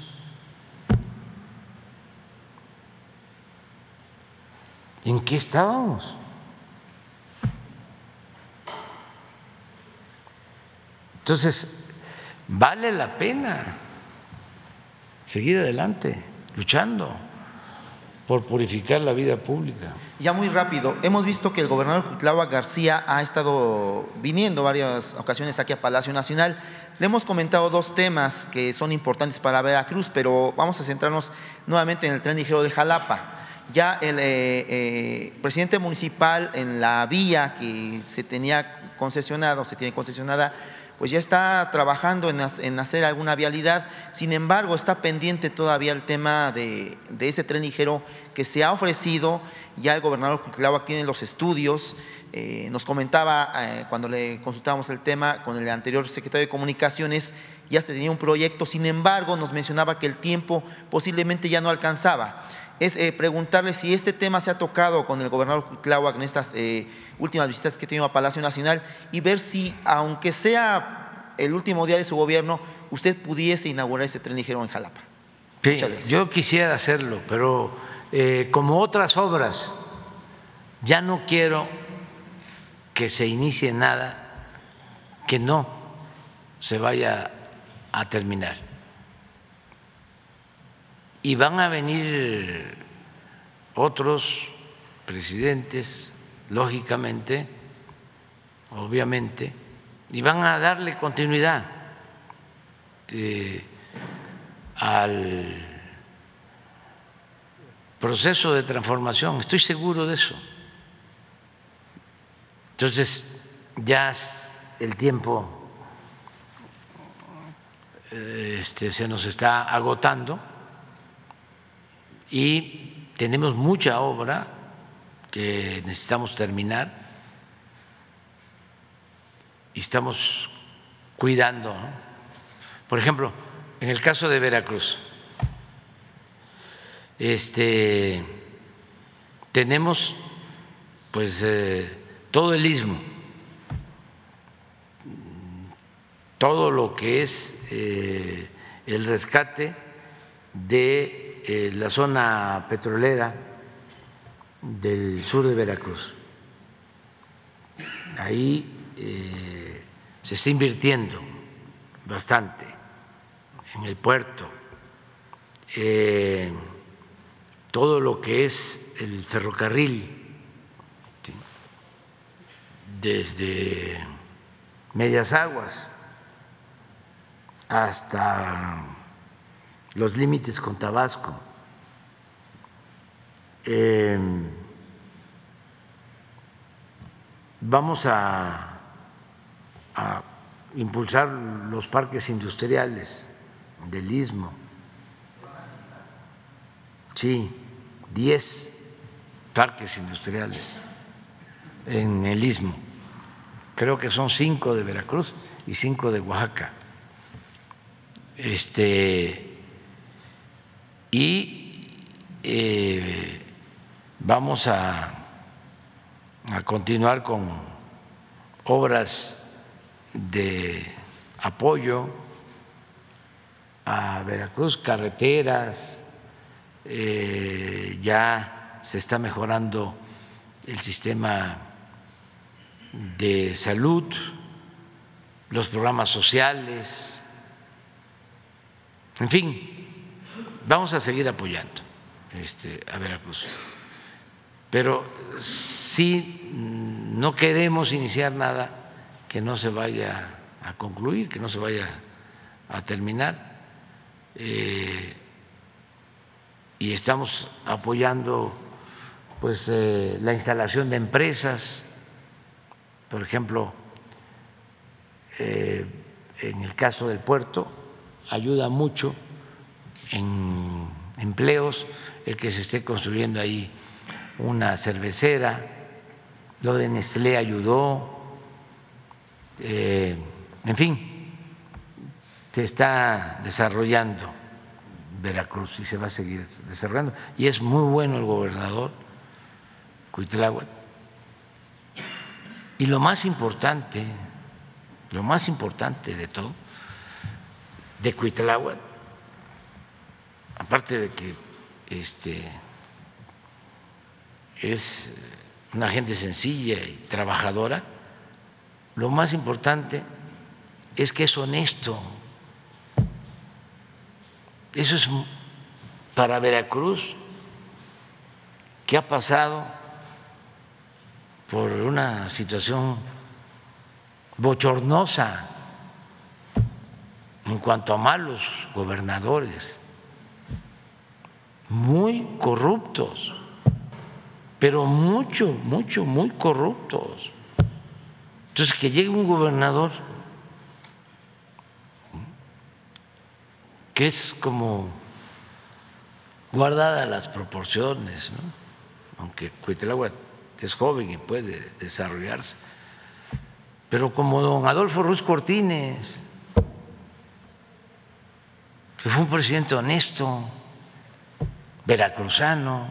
¿En qué estábamos? Entonces, vale la pena seguir adelante, luchando por purificar la vida pública. Ya muy rápido, hemos visto que el gobernador Cuitláhuac García ha estado viniendo varias ocasiones aquí a Palacio Nacional. Le hemos comentado dos temas que son importantes para Veracruz, pero vamos a centrarnos nuevamente en el tren ligero de Jalapa. Ya el presidente municipal, en la vía que se tenía concesionada, pues ya está trabajando en hacer alguna vialidad. Sin embargo, está pendiente todavía el tema de ese tren ligero que se ha ofrecido. Ya el gobernador Cuitláhuac tiene los estudios. Nos comentaba cuando le consultábamos el tema con el anterior secretario de Comunicaciones, ya se tenía un proyecto. Sin embargo, nos mencionaba que el tiempo posiblemente ya no alcanzaba. Es preguntarle si este tema se ha tocado con el gobernador Cuitláhuac en estas últimas visitas que ha tenido a Palacio Nacional, y ver si, aunque sea el último día de su gobierno, usted pudiese inaugurar ese tren ligero en Jalapa. Sí, yo quisiera hacerlo, pero como otras obras, ya no quiero que se inicie nada que no se vaya a terminar. Y van a venir otros presidentes, lógicamente, obviamente, y van a darle continuidad al proceso de transformación. Estoy seguro de eso. Entonces, ya el tiempo se nos está agotando. Y tenemos mucha obra que necesitamos terminar y estamos cuidando, ¿no? Por ejemplo, en el caso de Veracruz, tenemos pues todo el istmo, todo lo que es el rescate de la zona petrolera del sur de Veracruz. Ahí se está invirtiendo bastante en el puerto, todo lo que es el ferrocarril, ¿sí?, desde Medias Aguas hasta los límites con Tabasco. Vamos a impulsar los parques industriales del istmo. Sí, 10 parques industriales en el istmo. Creo que son 5 de Veracruz y 5 de Oaxaca. Y vamos a continuar con obras de apoyo a Veracruz, carreteras, ya se está mejorando el sistema de salud, los programas sociales, en fin, vamos a seguir apoyando a Veracruz. Pero sí no queremos iniciar nada que no se vaya a concluir, que no se vaya a terminar. Y estamos apoyando pues la instalación de empresas, por ejemplo, en el caso del puerto ayuda mucho en empleos el que se esté construyendo ahí una cervecera, lo de Nestlé ayudó, en fin, se está desarrollando Veracruz y se va a seguir desarrollando. Y es muy bueno el gobernador Cuitláhuac. Y lo más importante de todo, de Cuitláhuac, aparte de que es una gente sencilla y trabajadora, lo más importante es que es honesto. Eso es para Veracruz, que ha pasado por una situación bochornosa en cuanto a malos gobernadores, muy corruptos, pero muy corruptos. Entonces, que llegue un gobernador que es como guardadas las proporciones, ¿no? Aunque Cuitláhuac es joven y puede desarrollarse, pero como don Adolfo Ruiz Cortines, que fue un presidente honesto, veracruzano.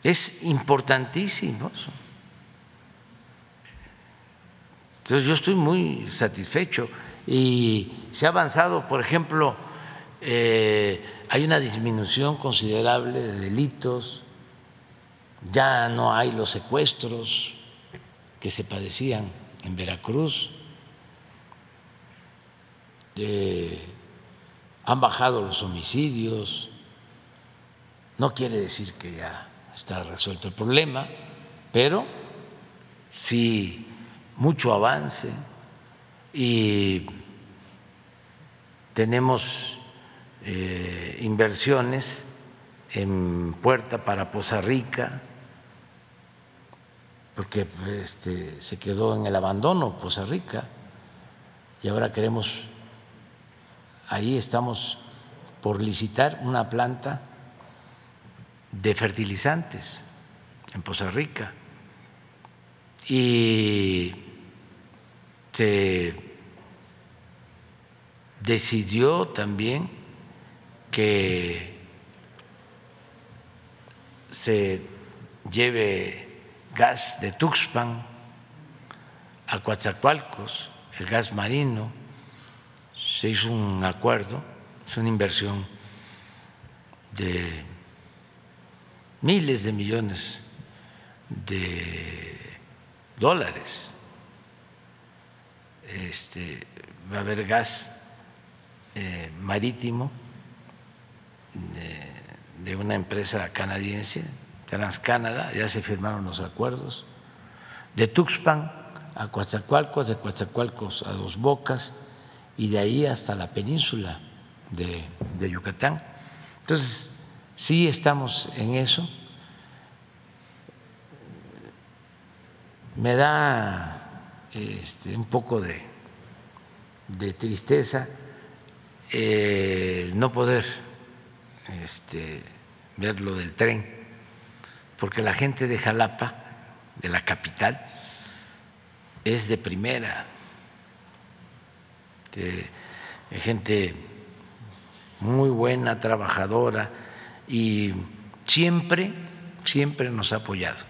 Es importantísimo eso. Entonces yo estoy muy satisfecho y se ha avanzado, por ejemplo, hay una disminución considerable de delitos, ya no hay los secuestros que se padecían en Veracruz, han bajado los homicidios. No quiere decir que ya está resuelto el problema, pero sí mucho avance y tenemos inversiones en puerta para Poza Rica, porque se quedó en el abandono Poza Rica y ahora queremos, ahí estamos por licitar una planta de fertilizantes en Poza Rica y se decidió también que se lleve gas de Tuxpan a Coatzacoalcos, el gas marino. Se hizo un acuerdo, es una inversión de miles de millones de dólares. Va a haber gas marítimo de una empresa canadiense, TransCanada, ya se firmaron los acuerdos, de Tuxpan a Coatzacoalcos, de Coatzacoalcos a Dos Bocas y de ahí hasta la península de Yucatán. Entonces, sí estamos en eso. Me da un poco de tristeza no poder ver lo del tren, porque la gente de Jalapa, de la capital, es de primera, gente muy buena, trabajadora, y siempre nos ha apoyado.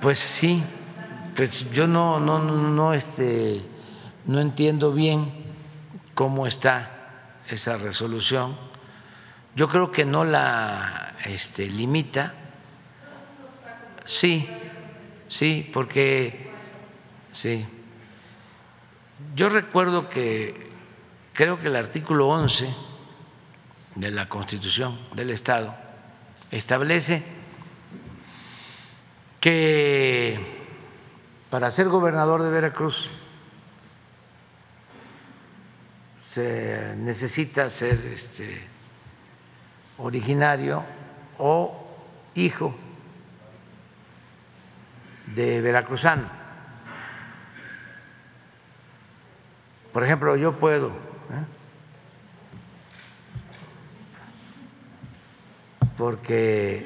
Pues sí, pues yo no entiendo bien cómo está esa resolución. Yo creo que no la limita. Sí, porque sí. Yo recuerdo que creo que el artículo 11 de la Constitución del Estado establece que para ser gobernador de Veracruz se necesita ser originario o hijo de veracruzano. Por ejemplo, yo puedo porque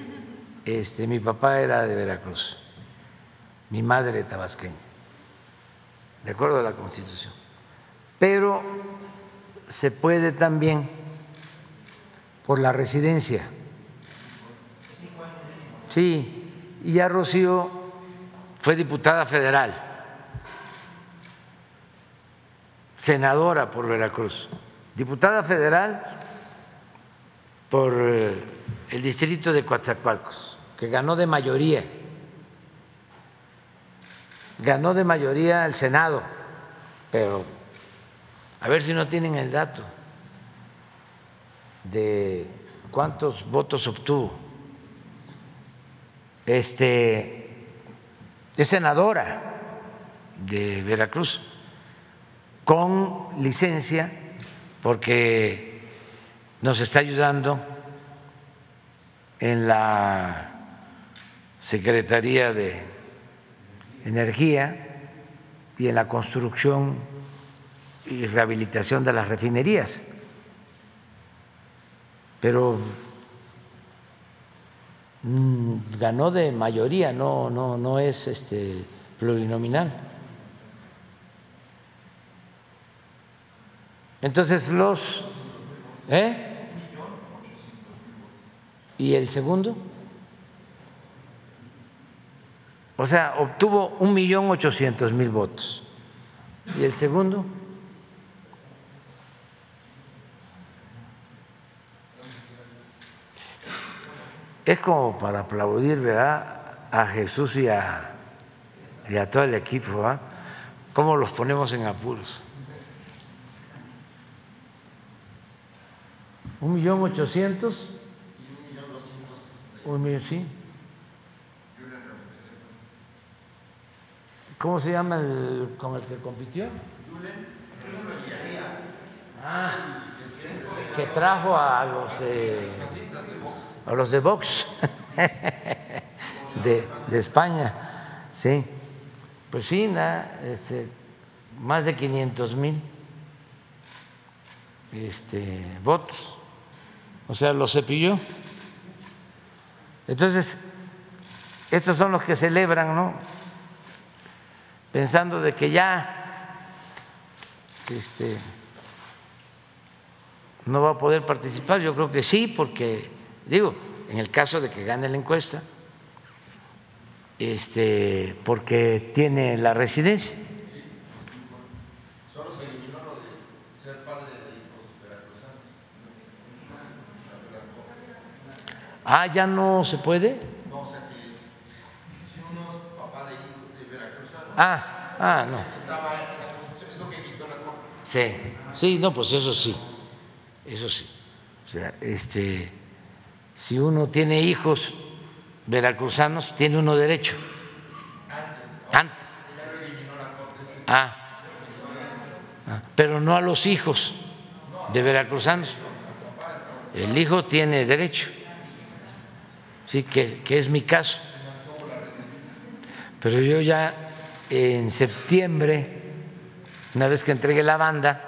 mi papá era de Veracruz, mi madre tabasqueña, de acuerdo a la Constitución. Pero se puede también por la residencia. Sí, y ya Rocío fue diputada federal, senadora por Veracruz, diputada federal por el distrito de Coatzacoalcos, que ganó de mayoría el Senado, pero a ver si no tienen el dato de cuántos votos obtuvo. Es senadora de Veracruz con licencia porque nos está ayudando en la Secretaría de Energía y en la construcción y rehabilitación de las refinerías. Pero ganó de mayoría, no es plurinominal. Entonces ¿y el segundo? O sea, obtuvo 1.800.000 votos. ¿Y el segundo? Es como para aplaudir, ¿verdad?, a Jesús y a todo el equipo, ¿verdad? ¿Cómo los ponemos en apuros? 1.800.000. 1.200.000, sí. ¿Cómo se llama con el que compitió? Que trajo a los de Vox de España, sí. Pues sí, más de 500.000 votos. O sea, lo cepilló. Entonces, estos son los que celebran, ¿no?, pensando de que ya no va a poder participar. Yo creo que sí, porque digo, en el caso de que gane la encuesta, porque tiene la residencia. Solo se eliminó lo de ser padre de hijos veracruzanos. ¿Ya no se puede? No, o sea que si uno es papá de hijos de veracruzanos. No. Estaba en la Constitución, es lo que quitó la Corte. Sí, no, pues eso sí. O sea, si uno tiene hijos veracruzanos, tiene uno derecho. Antes. Pero no a los hijos de veracruzanos. El hijo tiene derecho. Sí, que es mi caso. Pero yo ya en septiembre, una vez que entregue la banda,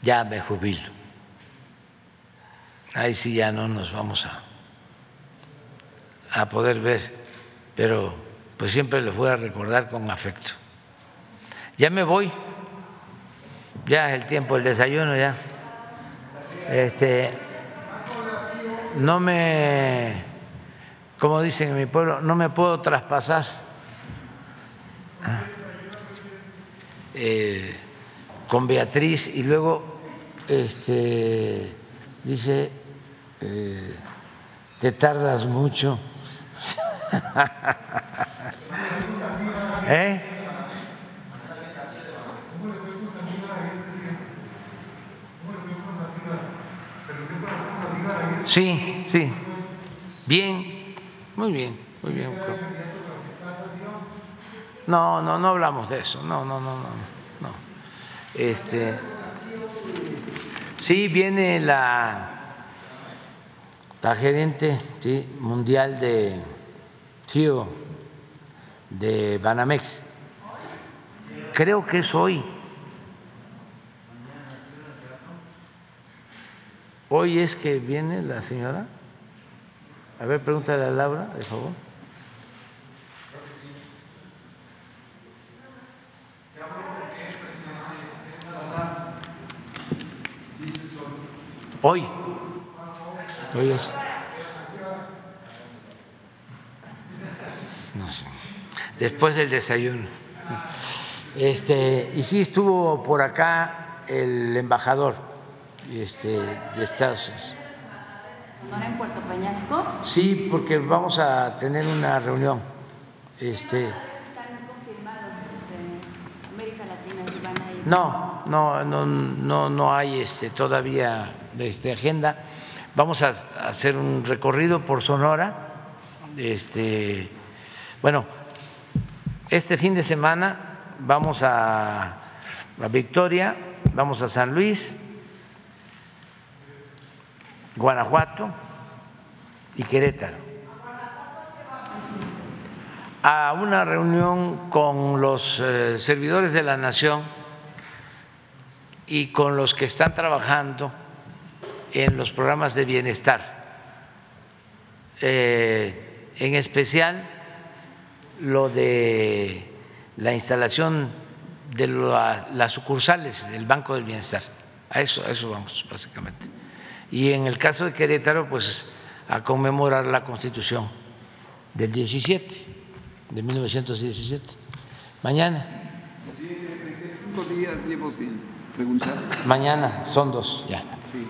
ya me jubilo. Ahí sí ya no nos vamos a poder ver, pero pues siempre les voy a recordar con afecto. Ya me voy, ya es el tiempo del desayuno ya. No me, como dicen en mi pueblo, no me puedo traspasar con Beatriz y luego dice, te tardas mucho. Sí, sí, bien, muy bien, muy bien. No hablamos de eso, no. Sí, viene la gerente, sí, mundial de CEO de Banamex. Creo que es hoy. Hoy es que viene la señora. A ver, pregúntale a Laura, de favor. Hoy es. No sé. Después del desayuno. Y sí estuvo por acá el embajador de Estados Unidos. ¿No en Puerto Peñasco? Sí, porque vamos a tener una reunión. ¿Están confirmados de América Latina si van a ir? No hay todavía agenda. Vamos a hacer un recorrido por Sonora. Bueno, este fin de semana vamos a Victoria, vamos a San Luis, Guanajuato y Querétaro, a una reunión con los servidores de la nación y con los que están trabajando en los programas de bienestar, en especial lo de la instalación de las sucursales del Banco del Bienestar. A eso vamos, básicamente. Y en el caso de Querétaro, pues a conmemorar la Constitución del 17, de 1917. Mañana. 5 días llevo sin preguntar. Mañana son 2 ya. Sí.